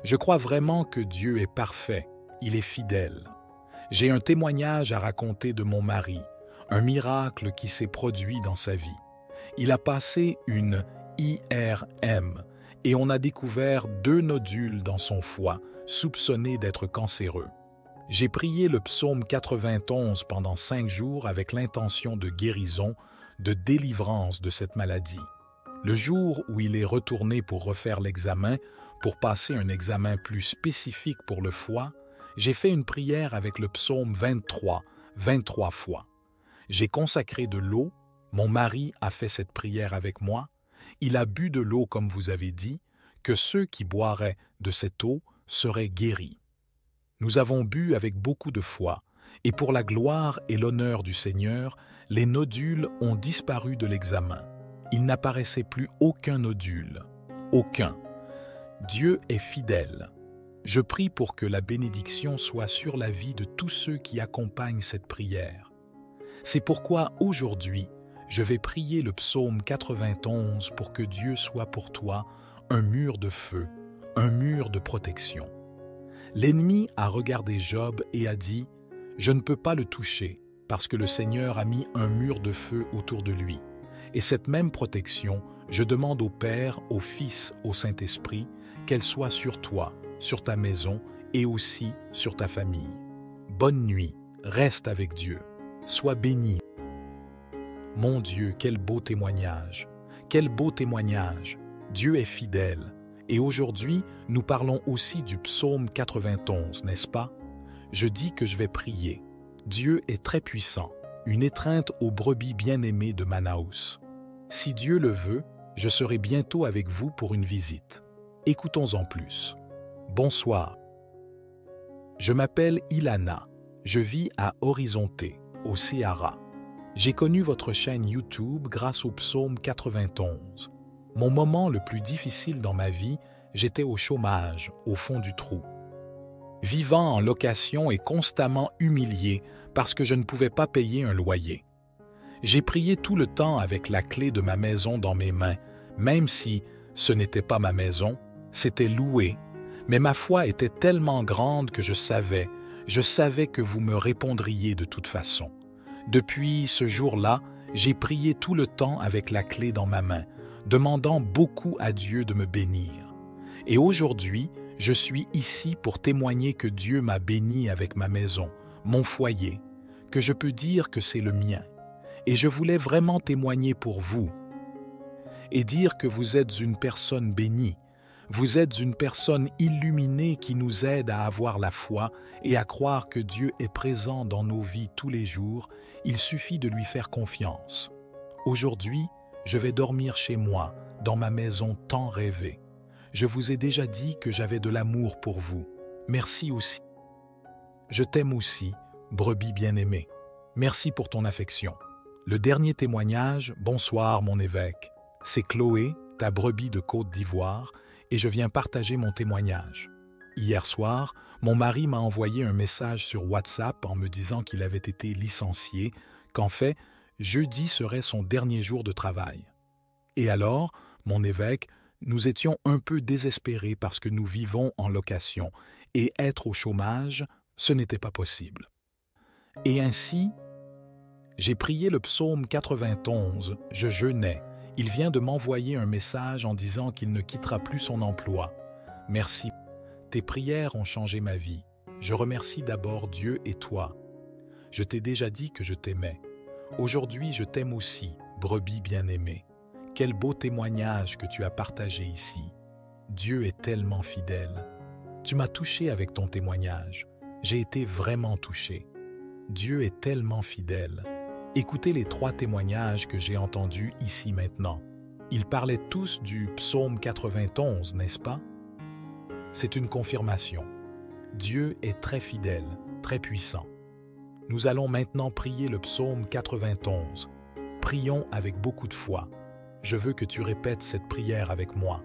Je crois vraiment que Dieu est parfait, il est fidèle. J'ai un témoignage à raconter de mon mari, un miracle qui s'est produit dans sa vie. Il a passé une IRM et on a découvert 2 nodules dans son foie, soupçonnés d'être cancéreux. J'ai prié le psaume 91 pendant 5 jours avec l'intention de guérison, de délivrance de cette maladie. Le jour où il est retourné pour refaire l'examen, pour passer un examen plus spécifique pour le foie, j'ai fait une prière avec le psaume 23 fois. J'ai consacré de l'eau, mon mari a fait cette prière avec moi, il a bu de l'eau comme vous avez dit, que ceux qui boiraient de cette eau seraient guéris. Nous avons bu avec beaucoup de foi, et pour la gloire et l'honneur du Seigneur, les nodules ont disparu de l'examen. Il n'apparaissait plus aucun nodule. Aucun. Dieu est fidèle. Je prie pour que la bénédiction soit sur la vie de tous ceux qui accompagnent cette prière. C'est pourquoi aujourd'hui, je vais prier le psaume 91 pour que Dieu soit pour toi un mur de feu, un mur de protection. L'ennemi a regardé Job et a dit « Je ne peux pas le toucher parce que le Seigneur a mis un mur de feu autour de lui. » Et cette même protection, je demande au Père, au Fils, au Saint-Esprit, qu'elle soit sur toi, sur ta maison et aussi sur ta famille. Bonne nuit, reste avec Dieu, sois béni. Mon Dieu, quel beau témoignage! Quel beau témoignage! Dieu est fidèle. Et aujourd'hui, nous parlons aussi du psaume 91, n'est-ce pas? Je dis que je vais prier. Dieu est très puissant, une étreinte aux brebis bien-aimées de Manaus. Si Dieu le veut, je serai bientôt avec vous pour une visite. Écoutons-en plus. Bonsoir. Je m'appelle Ilana. Je vis à Horizonte, au Ceará. J'ai connu votre chaîne YouTube grâce au psaume 91. Mon moment le plus difficile dans ma vie, j'étais au chômage, au fond du trou. Vivant en location et constamment humilié parce que je ne pouvais pas payer un loyer. J'ai prié tout le temps avec la clé de ma maison dans mes mains, même si ce n'était pas ma maison, c'était loué. Mais ma foi était tellement grande que je savais que vous me répondriez de toute façon. Depuis ce jour-là, j'ai prié tout le temps avec la clé dans ma main, demandant beaucoup à Dieu de me bénir. Et aujourd'hui, je suis ici pour témoigner que Dieu m'a béni avec ma maison, mon foyer, que je peux dire que c'est le mien. Et je voulais vraiment témoigner pour vous et dire que vous êtes une personne bénie. Vous êtes une personne illuminée qui nous aide à avoir la foi et à croire que Dieu est présent dans nos vies tous les jours. Il suffit de lui faire confiance. Aujourd'hui, je vais dormir chez moi, dans ma maison tant rêvée. Je vous ai déjà dit que j'avais de l'amour pour vous. Merci aussi. Je t'aime aussi, brebis bien-aimée. Merci pour ton affection. Le dernier témoignage, bonsoir mon évêque. C'est Chloé, ta brebis de Côte d'Ivoire, et je viens partager mon témoignage. Hier soir, mon mari m'a envoyé un message sur WhatsApp en me disant qu'il avait été licencié, qu'en fait, jeudi serait son dernier jour de travail. Et alors, mon évêque, nous étions un peu désespérés parce que nous vivons en location, et être au chômage, ce n'était pas possible. Et ainsi, j'ai prié le psaume 91, je jeûnais. Il vient de m'envoyer un message en disant qu'il ne quittera plus son emploi. Merci. Tes prières ont changé ma vie. Je remercie d'abord Dieu et toi. Je t'ai déjà dit que je t'aimais. Aujourd'hui, je t'aime aussi, brebis bien-aimée. Quel beau témoignage que tu as partagé ici. Dieu est tellement fidèle. Tu m'as touché avec ton témoignage. J'ai été vraiment touché. Dieu est tellement fidèle. Écoutez les 3 témoignages que j'ai entendus ici maintenant. Ils parlaient tous du psaume 91, n'est-ce pas? C'est une confirmation. Dieu est très fidèle, très puissant. Nous allons maintenant prier le psaume 91. Prions avec beaucoup de foi. Je veux que tu répètes cette prière avec moi.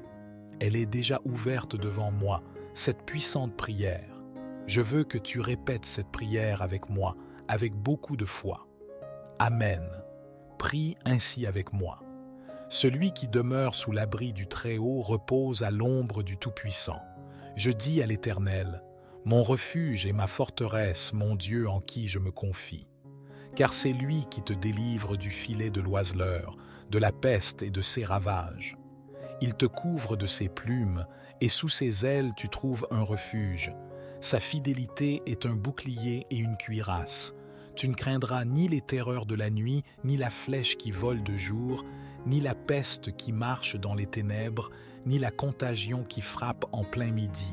Elle est déjà ouverte devant moi, cette puissante prière. Je veux que tu répètes cette prière avec moi, avec beaucoup de foi. Amen. Prie ainsi avec moi. Celui qui demeure sous l'abri du Très-Haut repose à l'ombre du Tout-Puissant. Je dis à l'Éternel, mon refuge et ma forteresse, mon Dieu en qui je me confie. Car c'est lui qui te délivre du filet de l'oiseleur, de la peste et de ses ravages. Il te couvre de ses plumes, et sous ses ailes tu trouves un refuge. Sa fidélité est un bouclier et une cuirasse. Tu ne craindras ni les terreurs de la nuit, ni la flèche qui vole de jour, ni la peste qui marche dans les ténèbres, ni la contagion qui frappe en plein midi.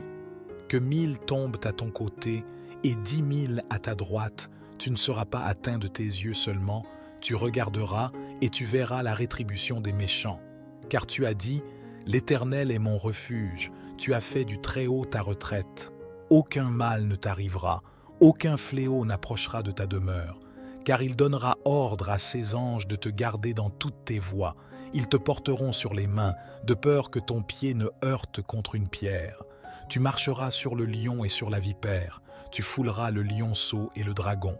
Que 1000 tombent à ton côté et 10 000 à ta droite, tu ne seras pas atteint de tes yeux seulement, tu regarderas et tu verras la rétribution des méchants. Car tu as dit, l'Éternel est mon refuge, tu as fait du Très-Haut ta retraite. Aucun mal ne t'arrivera, aucun fléau n'approchera de ta demeure, car il donnera ordre à ses anges de te garder dans toutes tes voies. Ils te porteront sur les mains, de peur que ton pied ne heurte contre une pierre. Tu marcheras sur le lion et sur la vipère, tu fouleras le lionceau et le dragon.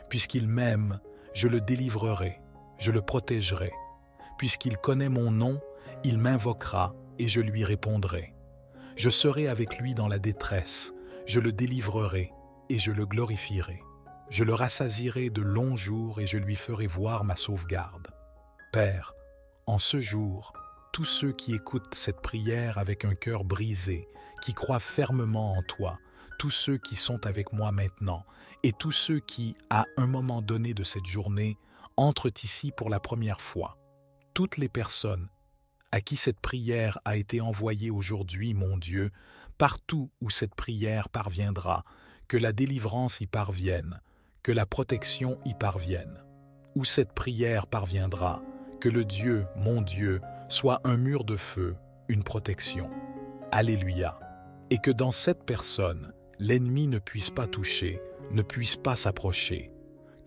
Puisqu'il m'aime, je le délivrerai, je le protégerai. Puisqu'il connaît mon nom, il m'invoquera et je lui répondrai. Je serai avec lui dans la détresse, je le délivrerai et je le glorifierai. Je le rassasierai de longs jours et je lui ferai voir ma sauvegarde. Père, en ce jour, tous ceux qui écoutent cette prière avec un cœur brisé, qui croient fermement en toi, tous ceux qui sont avec moi maintenant et tous ceux qui, à un moment donné de cette journée, entrent ici pour la première fois, toutes les personnes à qui cette prière a été envoyée aujourd'hui, mon Dieu, partout où cette prière parviendra, que la délivrance y parvienne, que la protection y parvienne. Où cette prière parviendra, que le Dieu, mon Dieu, soit un mur de feu, une protection. Alléluia. Et que dans cette personne, l'ennemi ne puisse pas toucher, ne puisse pas s'approcher.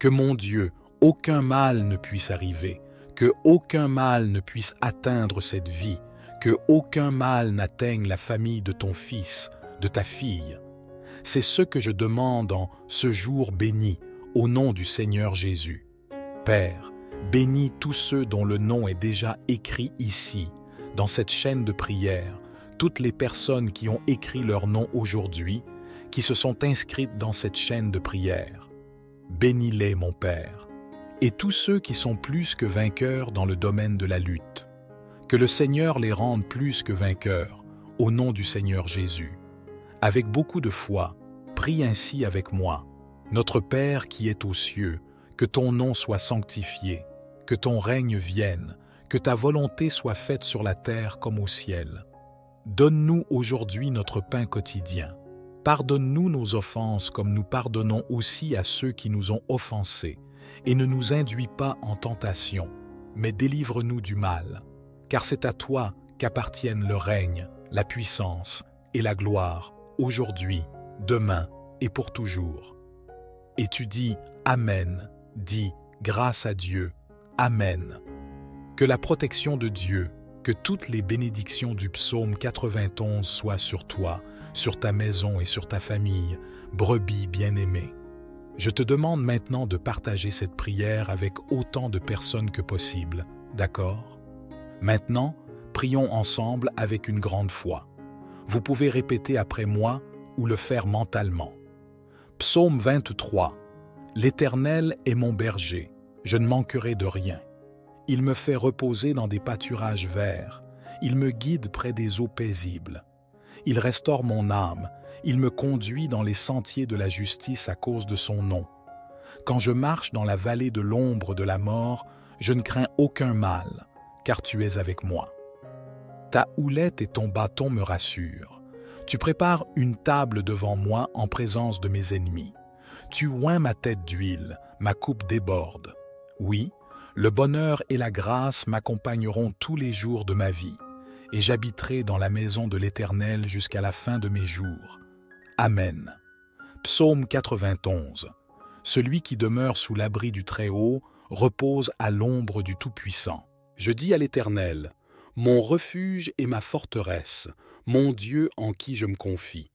Que mon Dieu, aucun mal ne puisse arriver, que aucun mal ne puisse atteindre cette vie, que aucun mal n'atteigne la famille de ton fils, de ta fille. C'est ce que je demande en ce jour béni, au nom du Seigneur Jésus. Père, bénis tous ceux dont le nom est déjà écrit ici, dans cette chaîne de prière, toutes les personnes qui ont écrit leur nom aujourd'hui, qui se sont inscrites dans cette chaîne de prière. Bénis-les, mon Père, et tous ceux qui sont plus que vainqueurs dans le domaine de la lutte. Que le Seigneur les rende plus que vainqueurs, au nom du Seigneur Jésus. Avec beaucoup de foi, prie ainsi avec moi. Notre Père qui es aux cieux, que ton nom soit sanctifié, que ton règne vienne, que ta volonté soit faite sur la terre comme au ciel. Donne-nous aujourd'hui notre pain quotidien. Pardonne-nous nos offenses comme nous pardonnons aussi à ceux qui nous ont offensés, et ne nous induis pas en tentation, mais délivre-nous du mal. Car c'est à toi qu'appartiennent le règne, la puissance et la gloire, aujourd'hui, demain et pour toujours. Et tu dis Amen, dis grâce à Dieu, Amen. Que la protection de Dieu, que toutes les bénédictions du psaume 91 soient sur toi, sur ta maison et sur ta famille, brebis bien-aimée. Je te demande maintenant de partager cette prière avec autant de personnes que possible, d'accord? Maintenant, prions ensemble avec une grande foi. Vous pouvez répéter après moi ou le faire mentalement. Psaume 23. L'Éternel est mon berger, je ne manquerai de rien. Il me fait reposer dans des pâturages verts, il me guide près des eaux paisibles. Il restaure mon âme, il me conduit dans les sentiers de la justice à cause de son nom. Quand je marche dans la vallée de l'ombre de la mort, je ne crains aucun mal, car tu es avec moi. Ta houlette et ton bâton me rassurent. Tu prépares une table devant moi en présence de mes ennemis. Tu oins ma tête d'huile, ma coupe déborde. Oui, le bonheur et la grâce m'accompagneront tous les jours de ma vie, et j'habiterai dans la maison de l'Éternel jusqu'à la fin de mes jours. Amen. Psaume 91. Celui qui demeure sous l'abri du Très-Haut repose à l'ombre du Tout-Puissant. Je dis à l'Éternel, mon refuge et ma forteresse, mon Dieu en qui je me confie.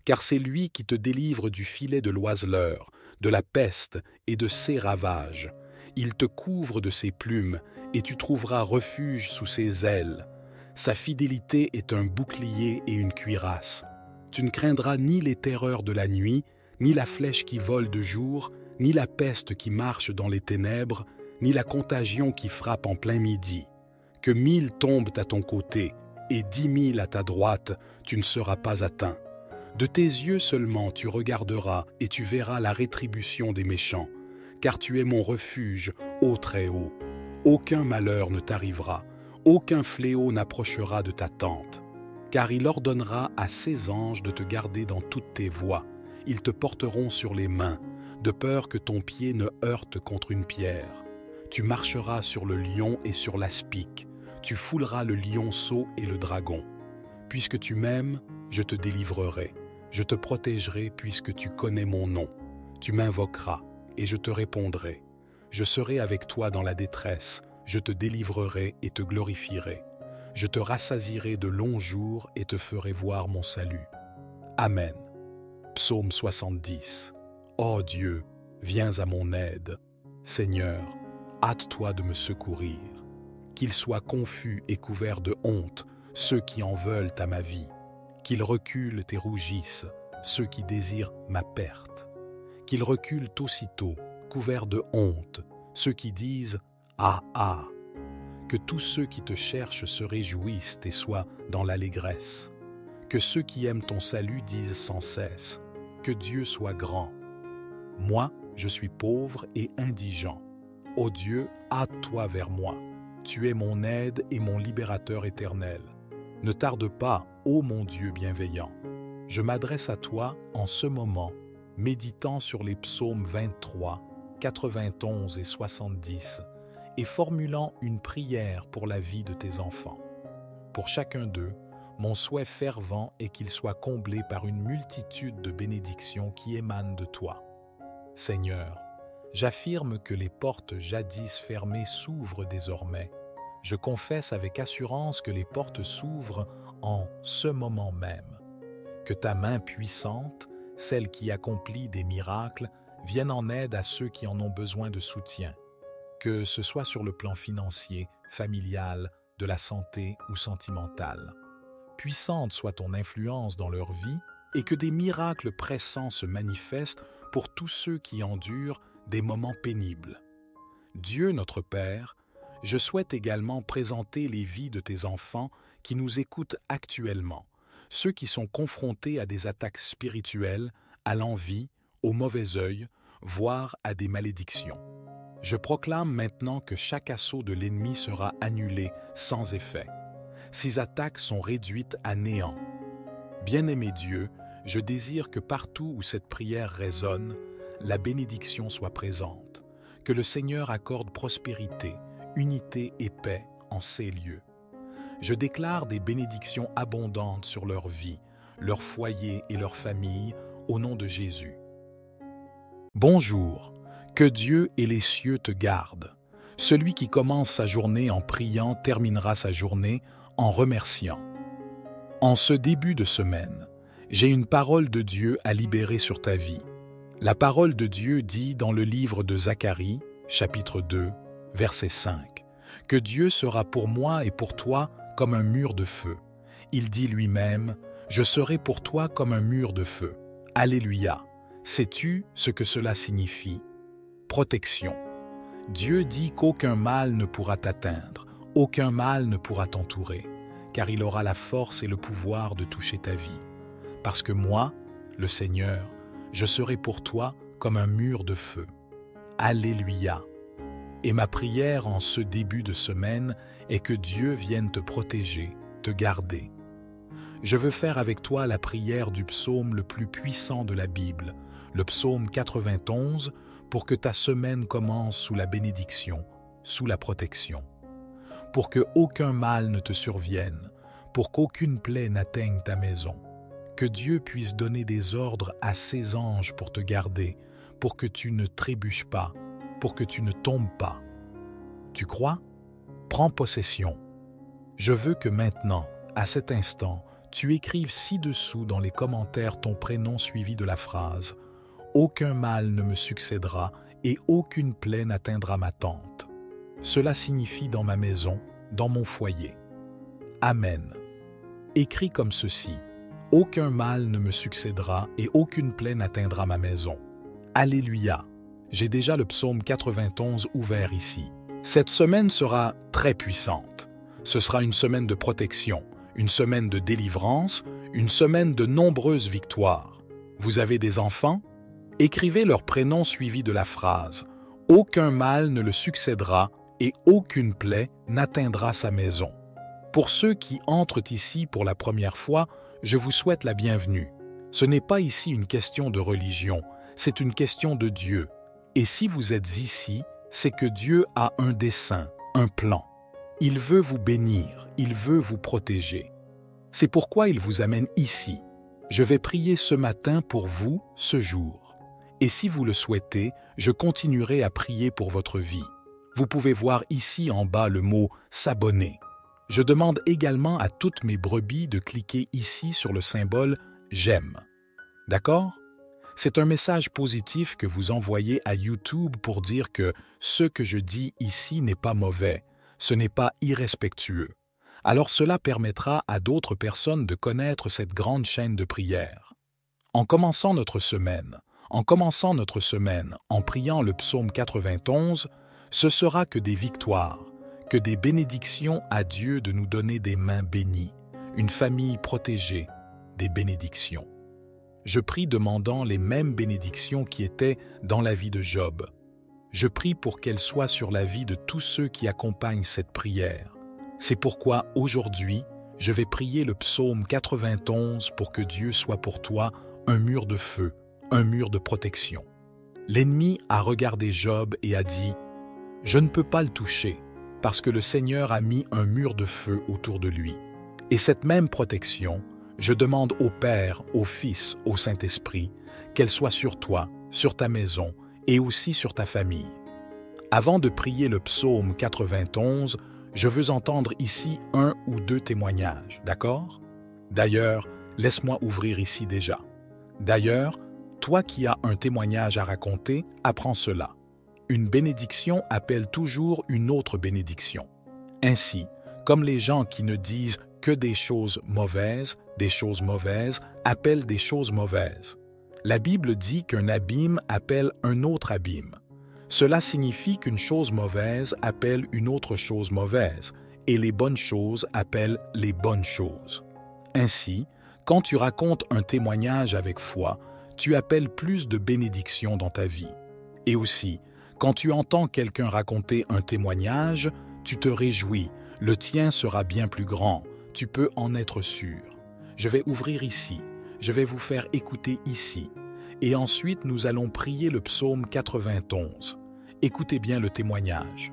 Car c'est lui qui te délivre du filet de l'oiseleur, de la peste et de ses ravages. Il te couvre de ses plumes, et tu trouveras refuge sous ses ailes. Sa fidélité est un bouclier et une cuirasse. Tu ne craindras ni les terreurs de la nuit, ni la flèche qui vole de jour, ni la peste qui marche dans les ténèbres, ni la contagion qui frappe en plein midi. Que 1000 tombent à ton côté, et 10 000 à ta droite, tu ne seras pas atteint. De tes yeux seulement tu regarderas, et tu verras la rétribution des méchants. Car tu es mon refuge, ô Très-Haut. Aucun malheur ne t'arrivera, aucun fléau n'approchera de ta tente. Car il ordonnera à ses anges de te garder dans toutes tes voies. Ils te porteront sur les mains, de peur que ton pied ne heurte contre une pierre. Tu marcheras sur le lion et sur l'aspic. Tu fouleras le lionceau et le dragon. Puisque tu m'aimes, je te délivrerai. Je te protégerai puisque tu connais mon nom. Tu m'invoqueras et je te répondrai. Je serai avec toi dans la détresse. Je te délivrerai et te glorifierai. Je te rassasierai de longs jours et te ferai voir mon salut. Amen. Psaume 70. Ô Dieu, viens à mon aide. Seigneur, hâte-toi de me secourir. Qu'ils soient confus et couverts de honte, ceux qui en veulent à ma vie. Qu'ils reculent et rougissent, ceux qui désirent ma perte. Qu'ils reculent aussitôt, couverts de honte, ceux qui disent « Ah, ah !» Que tous ceux qui te cherchent se réjouissent et soient dans l'allégresse. Que ceux qui aiment ton salut disent sans cesse « Que Dieu soit grand !» Moi, je suis pauvre et indigent. Ô Dieu, hâte-toi vers moi. Tu es mon aide et mon libérateur éternel. Ne tarde pas, ô mon Dieu bienveillant. Je m'adresse à toi en ce moment, méditant sur les psaumes 23, 91 et 70, et formulant une prière pour la vie de tes enfants. Pour chacun d'eux, mon souhait fervent est qu'ils soient comblés par une multitude de bénédictions qui émanent de toi. Seigneur, j'affirme que les portes jadis fermées s'ouvrent désormais. Je confesse avec assurance que les portes s'ouvrent en ce moment même. Que ta main puissante, celle qui accomplit des miracles, vienne en aide à ceux qui en ont besoin de soutien. Que ce soit sur le plan financier, familial, de la santé ou sentimental. Puissante soit ton influence dans leur vie et que des miracles pressants se manifestent pour tous ceux qui endurent des moments pénibles. Dieu notre Père, Je souhaite également présenter les vies de tes enfants qui nous écoutent actuellement, ceux qui sont confrontés à des attaques spirituelles, à l'envie, au mauvais œil, voire à des malédictions. Je proclame maintenant que chaque assaut de l'ennemi sera annulé sans effet. Ces attaques sont réduites à néant. Bien-aimé Dieu, je désire que partout où cette prière résonne, la bénédiction soit présente, que le Seigneur accorde prospérité, unité et paix en ces lieux. Je déclare des bénédictions abondantes sur leur vie, leur foyer et leur famille, au nom de Jésus. Bonjour, que Dieu et les cieux te gardent. Celui qui commence sa journée en priant terminera sa journée en remerciant. En ce début de semaine, j'ai une parole de Dieu à libérer sur ta vie. La parole de Dieu dit dans le livre de Zacharie, chapitre 2, verset 5, que Dieu sera pour moi et pour toi comme un mur de feu. Il dit lui-même, « Je serai pour toi comme un mur de feu. » Alléluia. Sais-tu ce que cela signifie? Protection. Dieu dit qu'aucun mal ne pourra t'atteindre, aucun mal ne pourra t'entourer, car il aura la force et le pouvoir de toucher ta vie. Parce que moi, le Seigneur, je serai pour toi comme un mur de feu. Alléluia. Et ma prière en ce début de semaine est que Dieu vienne te protéger, te garder. Je veux faire avec toi la prière du psaume le plus puissant de la Bible, le psaume 91, pour que ta semaine commence sous la bénédiction, sous la protection. Pour que aucun mal ne te survienne, pour qu'aucune plaie n'atteigne ta maison. Que Dieu puisse donner des ordres à ses anges pour te garder, pour que tu ne trébuches pas, pour que tu ne tombes pas. Tu crois? Prends possession. Je veux que maintenant, à cet instant, tu écrives ci-dessous dans les commentaires ton prénom suivi de la phrase « Aucun mal ne me succédera et aucune plaie n'atteindra ma tente. » Cela signifie dans ma maison, dans mon foyer. Amen. Écris comme ceci « Aucun mal ne me succédera et aucune plaie n'atteindra ma maison. » Alléluia. J'ai déjà le psaume 91 ouvert ici. Cette semaine sera très puissante. Ce sera une semaine de protection, une semaine de délivrance, une semaine de nombreuses victoires. Vous avez des enfants? Écrivez leur prénom suivi de la phrase « Aucun mal ne le succédera et aucune plaie n'atteindra sa maison. » Pour ceux qui entrent ici pour la première fois, je vous souhaite la bienvenue. Ce n'est pas ici une question de religion, c'est une question de Dieu. Et si vous êtes ici, c'est que Dieu a un dessein, un plan. Il veut vous bénir, il veut vous protéger. C'est pourquoi il vous amène ici. Je vais prier ce matin pour vous, ce jour. Et si vous le souhaitez, je continuerai à prier pour votre vie. Vous pouvez voir ici en bas le mot « s'abonner ». Je demande également à toutes mes brebis de cliquer ici sur le symbole « j'aime ». D'accord? C'est un message positif que vous envoyez à YouTube pour dire que ce que je dis ici n'est pas mauvais, ce n'est pas irrespectueux. Alors cela permettra à d'autres personnes de connaître cette grande chaîne de prière. En commençant notre semaine en priant le psaume 91, ce sera que des victoires, que des bénédictions à Dieu de nous donner des mains bénies, une famille protégée, des bénédictions. Je prie demandant les mêmes bénédictions qui étaient dans la vie de Job. Je prie pour qu'elles soient sur la vie de tous ceux qui accompagnent cette prière. C'est pourquoi aujourd'hui, je vais prier le psaume 91 pour que Dieu soit pour toi un mur de feu, un mur de protection. L'ennemi a regardé Job et a dit « Je ne peux pas le toucher, parce que le Seigneur a mis un mur de feu autour de lui. » Et cette même protection, je demande au Père, au Fils, au Saint-Esprit, qu'elle soit sur toi, sur ta maison et aussi sur ta famille. Avant de prier le psaume 91, je veux entendre ici 1 ou 2 témoignages, d'accord? D'ailleurs, laisse-moi ouvrir ici déjà. D'ailleurs, toi qui as un témoignage à raconter, apprends cela. Une bénédiction appelle toujours une autre bénédiction. Ainsi, comme les gens qui ne disent que des choses mauvaises appellent des choses mauvaises. La Bible dit qu'un abîme appelle un autre abîme. Cela signifie qu'une chose mauvaise appelle une autre chose mauvaise, et les bonnes choses appellent les bonnes choses. Ainsi, quand tu racontes un témoignage avec foi, tu appelles plus de bénédictions dans ta vie. Et aussi, quand tu entends quelqu'un raconter un témoignage, tu te réjouis, le tien sera bien plus grand, tu peux en être sûr. Je vais ouvrir ici, je vais vous faire écouter ici, et ensuite nous allons prier le psaume 91. Écoutez bien le témoignage.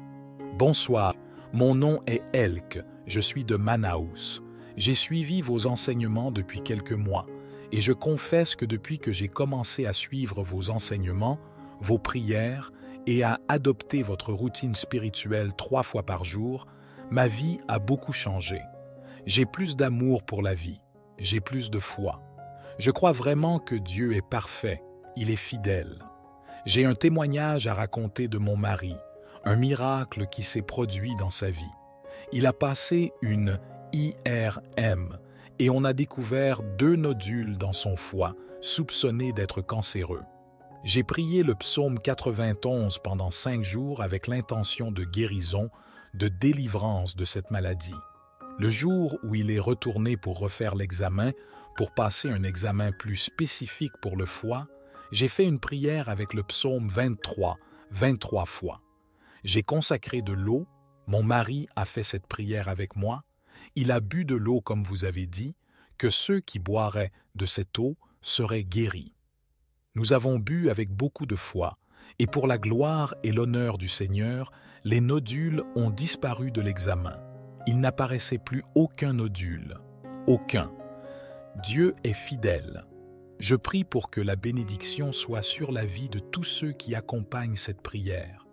Bonsoir, mon nom est Elk, je suis de Manaus. J'ai suivi vos enseignements depuis quelques mois, et je confesse que depuis que j'ai commencé à suivre vos enseignements, vos prières, et à adopter votre routine spirituelle 3 fois par jour, ma vie a beaucoup changé. J'ai plus d'amour pour la vie, j'ai plus de foi. Je crois vraiment que Dieu est parfait, il est fidèle. J'ai un témoignage à raconter de mon mari, un miracle qui s'est produit dans sa vie. Il a passé une IRM et on a découvert 2 nodules dans son foie, soupçonnés d'être cancéreux. J'ai prié le psaume 91 pendant 5 jours avec l'intention de guérison, de délivrance de cette maladie. Le jour où il est retourné pour refaire l'examen, pour passer un examen plus spécifique pour le foie, j'ai fait une prière avec le psaume 23 fois. J'ai consacré de l'eau, mon mari a fait cette prière avec moi, il a bu de l'eau comme vous avez dit, que ceux qui boiraient de cette eau seraient guéris. Nous avons bu avec beaucoup de foi, et pour la gloire et l'honneur du Seigneur, les nodules ont disparu de l'examen. Il n'apparaissait plus aucun nodule. Aucun. Dieu est fidèle. Je prie pour que la bénédiction soit sur la vie de tous ceux qui accompagnent cette prière.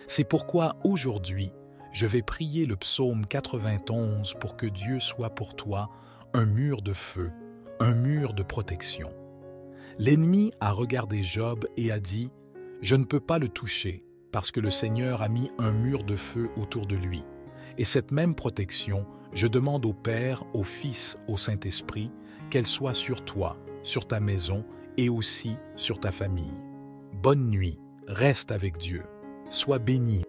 C'est pourquoi aujourd'hui, je vais prier le psaume 91 pour que Dieu soit pour toi un mur de feu, un mur de protection. L'ennemi a regardé Job et a dit « Je ne peux pas le toucher parce que le Seigneur a mis un mur de feu autour de lui. » Et cette même protection, je demande au Père, au Fils, au Saint-Esprit, qu'elle soit sur toi, sur ta maison et aussi sur ta famille. Bonne nuit, reste avec Dieu, sois béni.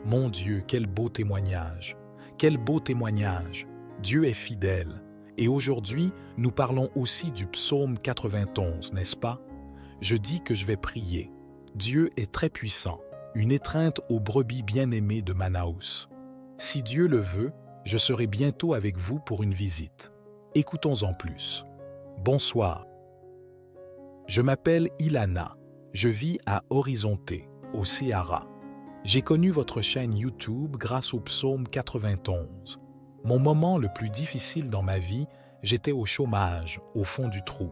Mon Dieu, quel beau témoignage! Quel beau témoignage! Dieu est fidèle. Et aujourd'hui, nous parlons aussi du psaume 91, n'est-ce pas? Je dis que je vais prier. Dieu est très puissant, une étreinte aux brebis bien-aimées de Manaus. Si Dieu le veut, je serai bientôt avec vous pour une visite. Écoutons-en plus. Bonsoir. Je m'appelle Ilana. Je vis à Horizonte, au Ceará. J'ai connu votre chaîne YouTube grâce au psaume 91. Mon moment le plus difficile dans ma vie, j'étais au chômage, au fond du trou.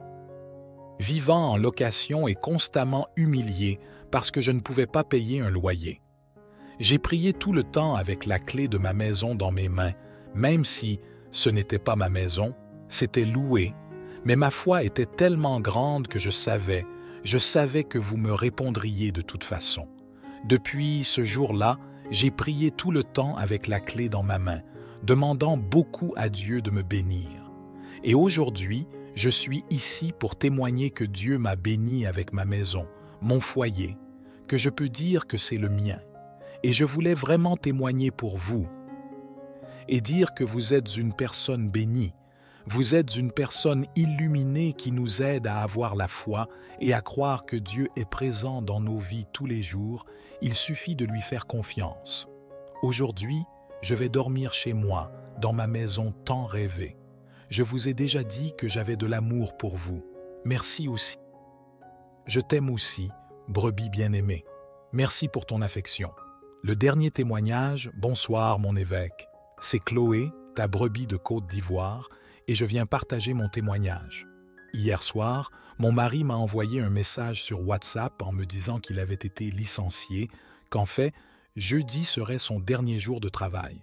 Vivant en location et constamment humilié parce que je ne pouvais pas payer un loyer. J'ai prié tout le temps avec la clé de ma maison dans mes mains, même si ce n'était pas ma maison, c'était loué. Mais ma foi était tellement grande que je savais que vous me répondriez de toute façon. Depuis ce jour-là, j'ai prié tout le temps avec la clé dans ma main, demandant beaucoup à Dieu de me bénir. Et aujourd'hui, je suis ici pour témoigner que Dieu m'a béni avec ma maison, mon foyer, que je peux dire que c'est le mien. Et je voulais vraiment témoigner pour vous et dire que vous êtes une personne bénie. Vous êtes une personne illuminée qui nous aide à avoir la foi et à croire que Dieu est présent dans nos vies tous les jours. Il suffit de lui faire confiance. Aujourd'hui, je vais dormir chez moi, dans ma maison tant rêvée. Je vous ai déjà dit que j'avais de l'amour pour vous. Merci aussi. Je t'aime aussi, brebis bien-aimée. Merci pour ton affection. Le dernier témoignage, bonsoir mon évêque. C'est Chloé, ta brebis de Côte d'Ivoire, et je viens partager mon témoignage. Hier soir, mon mari m'a envoyé un message sur WhatsApp en me disant qu'il avait été licencié, qu'en fait, jeudi serait son dernier jour de travail.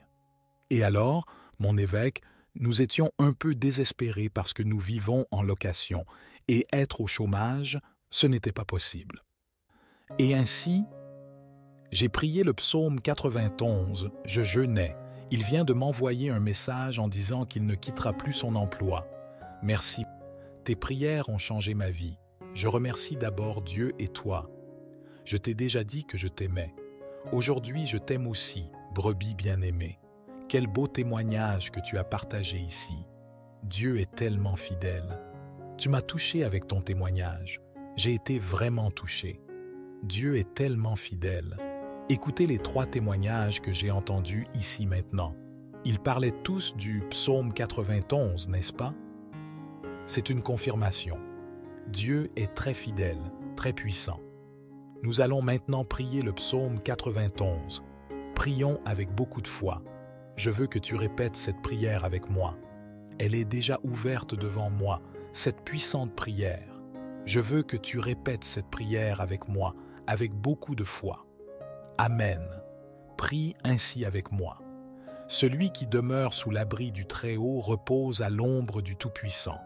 Et alors, mon évêque, nous étions un peu désespérés parce que nous vivons en location et être au chômage, ce n'était pas possible. Et ainsi, j'ai prié le psaume 91, je jeûnais. Il vient de m'envoyer un message en disant qu'il ne quittera plus son emploi. Merci. Tes prières ont changé ma vie. Je remercie d'abord Dieu et toi. Je t'ai déjà dit que je t'aimais. Aujourd'hui, je t'aime aussi, brebis bien-aimée. Quel beau témoignage que tu as partagé ici. Dieu est tellement fidèle. Tu m'as touché avec ton témoignage. J'ai été vraiment touché. Dieu est tellement fidèle. Écoutez les 3 témoignages que j'ai entendus ici maintenant. Ils parlaient tous du psaume 91, n'est-ce pas? C'est une confirmation. Dieu est très fidèle, très puissant. Nous allons maintenant prier le psaume 91. Prions avec beaucoup de foi. Je veux que tu répètes cette prière avec moi. Elle est déjà ouverte devant moi, cette puissante prière. Je veux que tu répètes cette prière avec moi, avec beaucoup de foi. Amen. Prie ainsi avec moi. Celui qui demeure sous l'abri du Très-Haut repose à l'ombre du Tout-Puissant.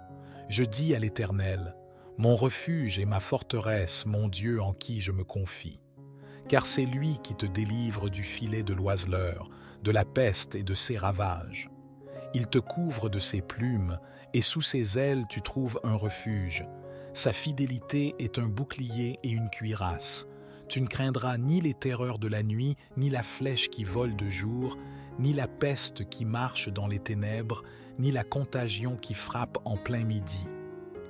Je dis à l'Éternel, mon refuge et ma forteresse, mon Dieu en qui je me confie. Car c'est lui qui te délivre du filet de l'oiseleur, de la peste et de ses ravages. Il te couvre de ses plumes, et sous ses ailes tu trouves un refuge. Sa fidélité est un bouclier et une cuirasse. Tu ne craindras ni les terreurs de la nuit, ni la flèche qui vole de jour, ni la peste qui marche dans les ténèbres, ni la contagion qui frappe en plein midi.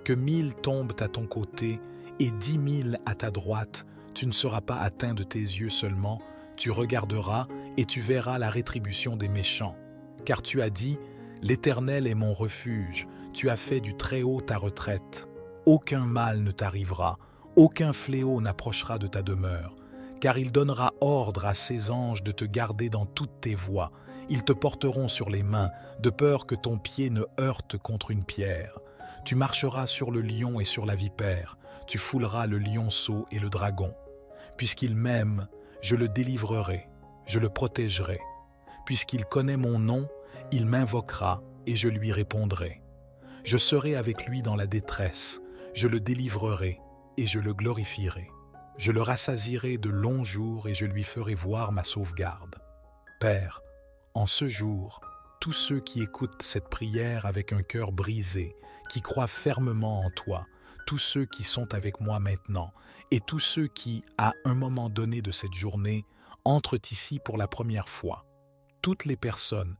Que 1000 tombent à ton côté et 10 000 à ta droite, tu ne seras pas atteint de tes yeux seulement, tu regarderas et tu verras la rétribution des méchants. Car tu as dit, l'Éternel est mon refuge, tu as fait du Très-Haut ta retraite. Aucun mal ne t'arrivera, aucun fléau n'approchera de ta demeure, car il donnera ordre à ses anges de te garder dans toutes tes voies. Ils te porteront sur les mains, de peur que ton pied ne heurte contre une pierre. Tu marcheras sur le lion et sur la vipère, tu fouleras le lionceau et le dragon. Puisqu'il m'aime, je le délivrerai, je le protégerai. Puisqu'il connaît mon nom, il m'invoquera et je lui répondrai. Je serai avec lui dans la détresse, je le délivrerai et je le glorifierai. Je le rassasierai de longs jours et je lui ferai voir ma sauvegarde. Père, en ce jour, tous ceux qui écoutent cette prière avec un cœur brisé, qui croient fermement en toi, tous ceux qui sont avec moi maintenant et tous ceux qui, à un moment donné de cette journée, entrent ici pour la première fois, toutes les personnes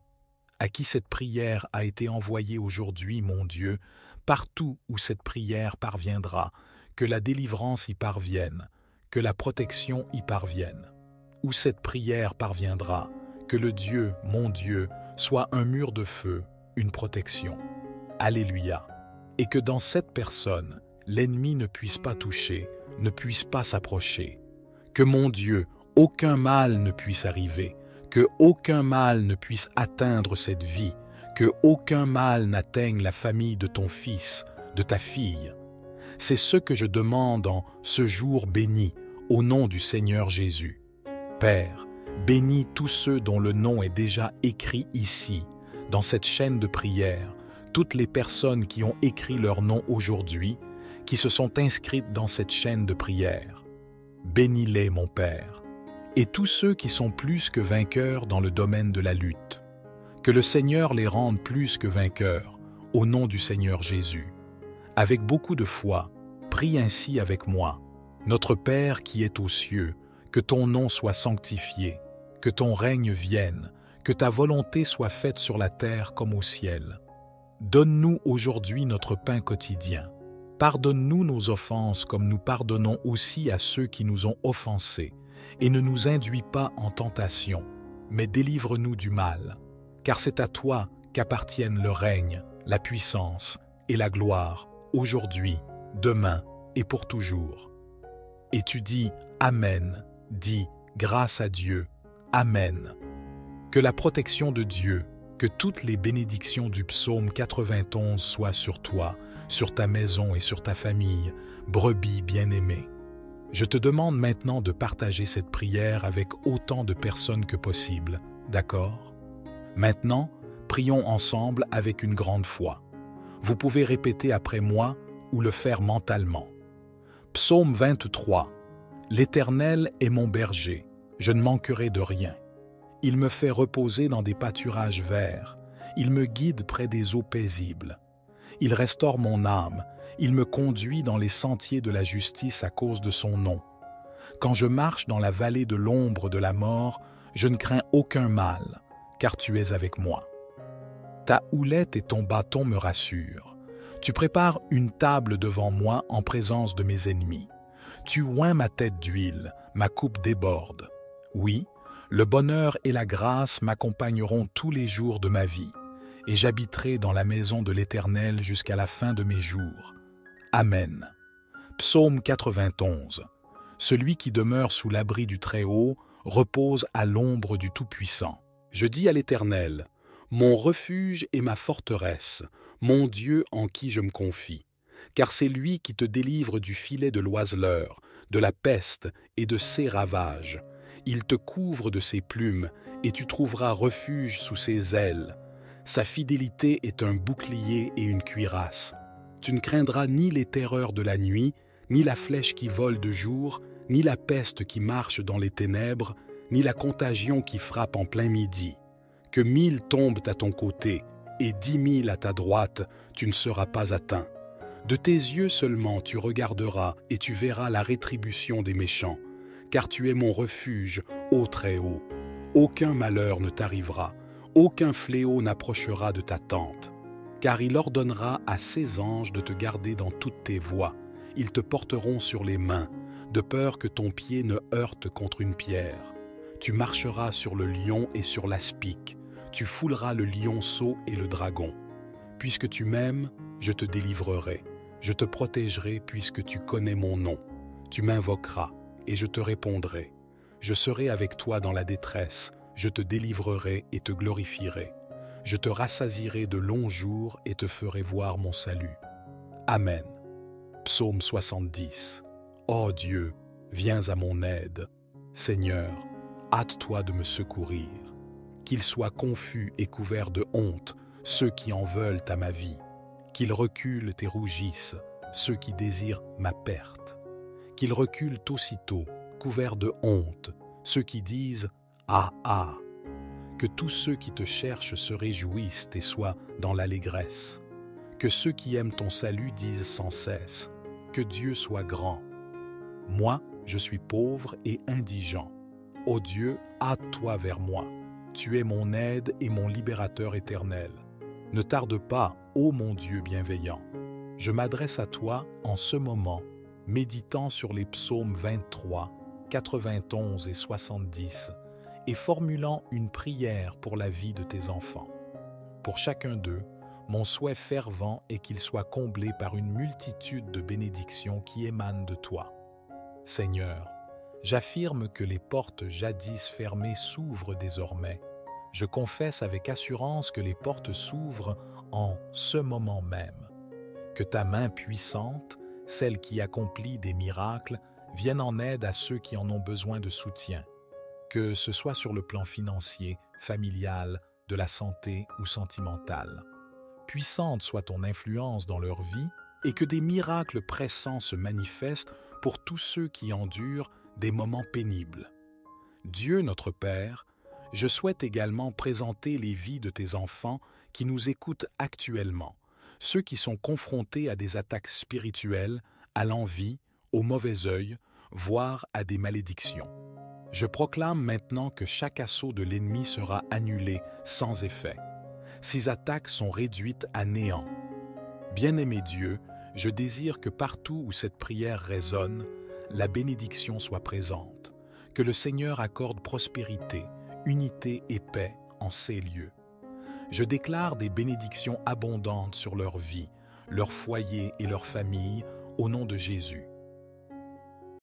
à qui cette prière a été envoyée aujourd'hui, mon Dieu, partout où cette prière parviendra, que la délivrance y parvienne, que la protection y parvienne. Où cette prière parviendra, que le Dieu, mon Dieu, soit un mur de feu, une protection. Alléluia. Et que dans cette personne, l'ennemi ne puisse pas toucher, ne puisse pas s'approcher. Que mon Dieu, aucun mal ne puisse arriver, que aucun mal ne puisse atteindre cette vie, que aucun mal n'atteigne la famille de ton fils, de ta fille. C'est ce que je demande en ce jour béni, au nom du Seigneur Jésus. Père, bénis tous ceux dont le nom est déjà écrit ici, dans cette chaîne de prière, toutes les personnes qui ont écrit leur nom aujourd'hui, qui se sont inscrites dans cette chaîne de prière. Bénis-les, mon Père, et tous ceux qui sont plus que vainqueurs dans le domaine de la lutte. Que le Seigneur les rende plus que vainqueurs, au nom du Seigneur Jésus. Avec beaucoup de foi, prie ainsi avec moi. Notre Père qui es aux cieux, que ton nom soit sanctifié, que ton règne vienne, que ta volonté soit faite sur la terre comme au ciel. Donne-nous aujourd'hui notre pain quotidien. Pardonne-nous nos offenses comme nous pardonnons aussi à ceux qui nous ont offensés, et ne nous induis pas en tentation, mais délivre-nous du mal. Car c'est à toi qu'appartiennent le règne, la puissance et la gloire, aujourd'hui, demain et pour toujours. Et tu dis Amen, dis grâce à Dieu, Amen. Que la protection de Dieu, que toutes les bénédictions du psaume 91 soient sur toi, sur ta maison et sur ta famille, brebis bien-aimée. Je te demande maintenant de partager cette prière avec autant de personnes que possible, d'accord? Maintenant, prions ensemble avec une grande foi. Vous pouvez répéter après moi ou le faire mentalement. Psaume 23. L'Éternel est mon berger, je ne manquerai de rien. Il me fait reposer dans des pâturages verts, il me guide près des eaux paisibles. Il restaure mon âme, il me conduit dans les sentiers de la justice à cause de son nom. Quand je marche dans la vallée de l'ombre de la mort, je ne crains aucun mal, car tu es avec moi. Ta houlette et ton bâton me rassurent. Tu prépares une table devant moi en présence de mes ennemis. Tu oins ma tête d'huile, ma coupe déborde. Oui, le bonheur et la grâce m'accompagneront tous les jours de ma vie, et j'habiterai dans la maison de l'Éternel jusqu'à la fin de mes jours. Amen. Psaume 91. Celui qui demeure sous l'abri du Très-Haut repose à l'ombre du Tout-Puissant. Je dis à l'Éternel, mon refuge et ma forteresse, mon Dieu en qui je me confie. Car c'est lui qui te délivre du filet de l'oiseleur, de la peste et de ses ravages. Il te couvre de ses plumes, et tu trouveras refuge sous ses ailes. Sa fidélité est un bouclier et une cuirasse. Tu ne craindras ni les terreurs de la nuit, ni la flèche qui vole de jour, ni la peste qui marche dans les ténèbres, ni la contagion qui frappe en plein midi. Que 1000 tombent à ton côté, et 10 000 à ta droite, tu ne seras pas atteint. De tes yeux seulement tu regarderas, et tu verras la rétribution des méchants. Car tu es mon refuge, ô Très-Haut. Aucun malheur ne t'arrivera, aucun fléau n'approchera de ta tente. Car il ordonnera à ses anges de te garder dans toutes tes voies. Ils te porteront sur les mains, de peur que ton pied ne heurte contre une pierre. Tu marcheras sur le lion et sur l'aspic, tu fouleras le lionceau et le dragon. Puisque tu m'aimes, je te délivrerai, je te protégerai puisque tu connais mon nom. Tu m'invoqueras, et je te répondrai. Je serai avec toi dans la détresse, je te délivrerai et te glorifierai. Je te rassasierai de longs jours et te ferai voir mon salut. Amen. Psaume 70. Ô Dieu, viens à mon aide. Seigneur, hâte-toi de me secourir. Qu'ils soient confus et couverts de honte, ceux qui en veulent à ma vie. Qu'ils reculent et rougissent, ceux qui désirent ma perte. Qu'ils reculent aussitôt, couverts de honte, ceux qui disent « Ah, ah !» Que tous ceux qui te cherchent se réjouissent et soient dans l'allégresse. Que ceux qui aiment ton salut disent sans cesse « Que Dieu soit grand !» Moi, je suis pauvre et indigent. Ô Dieu, hâte-toi vers moi. Tu es mon aide et mon libérateur éternel. Ne tarde pas, ô mon Dieu bienveillant. Je m'adresse à toi en ce moment, méditant sur les psaumes 23, 91 et 70, et formulant une prière pour la vie de tes enfants. Pour chacun d'eux, mon souhait fervent est qu'ils soient comblés par une multitude de bénédictions qui émanent de toi. Seigneur, j'affirme que les portes jadis fermées s'ouvrent désormais. Je confesse avec assurance que les portes s'ouvrent en ce moment même. Que ta main puissante, celle qui accomplit des miracles, vienne en aide à ceux qui en ont besoin de soutien. Que ce soit sur le plan financier, familial, de la santé ou sentimental. Puissante soit ton influence dans leur vie et que des miracles pressants se manifestent pour tous ceux qui endurent des moments pénibles. Dieu notre Père, je souhaite également présenter les vies de tes enfants qui nous écoutent actuellement, ceux qui sont confrontés à des attaques spirituelles, à l'envie, au mauvais œil, voire à des malédictions. Je proclame maintenant que chaque assaut de l'ennemi sera annulé sans effet. Ces attaques sont réduites à néant. Bien-aimé Dieu, je désire que partout où cette prière résonne, la bénédiction soit présente, que le Seigneur accorde prospérité, unité et paix en ces lieux. Je déclare des bénédictions abondantes sur leur vie, leur foyer et leur famille, au nom de Jésus.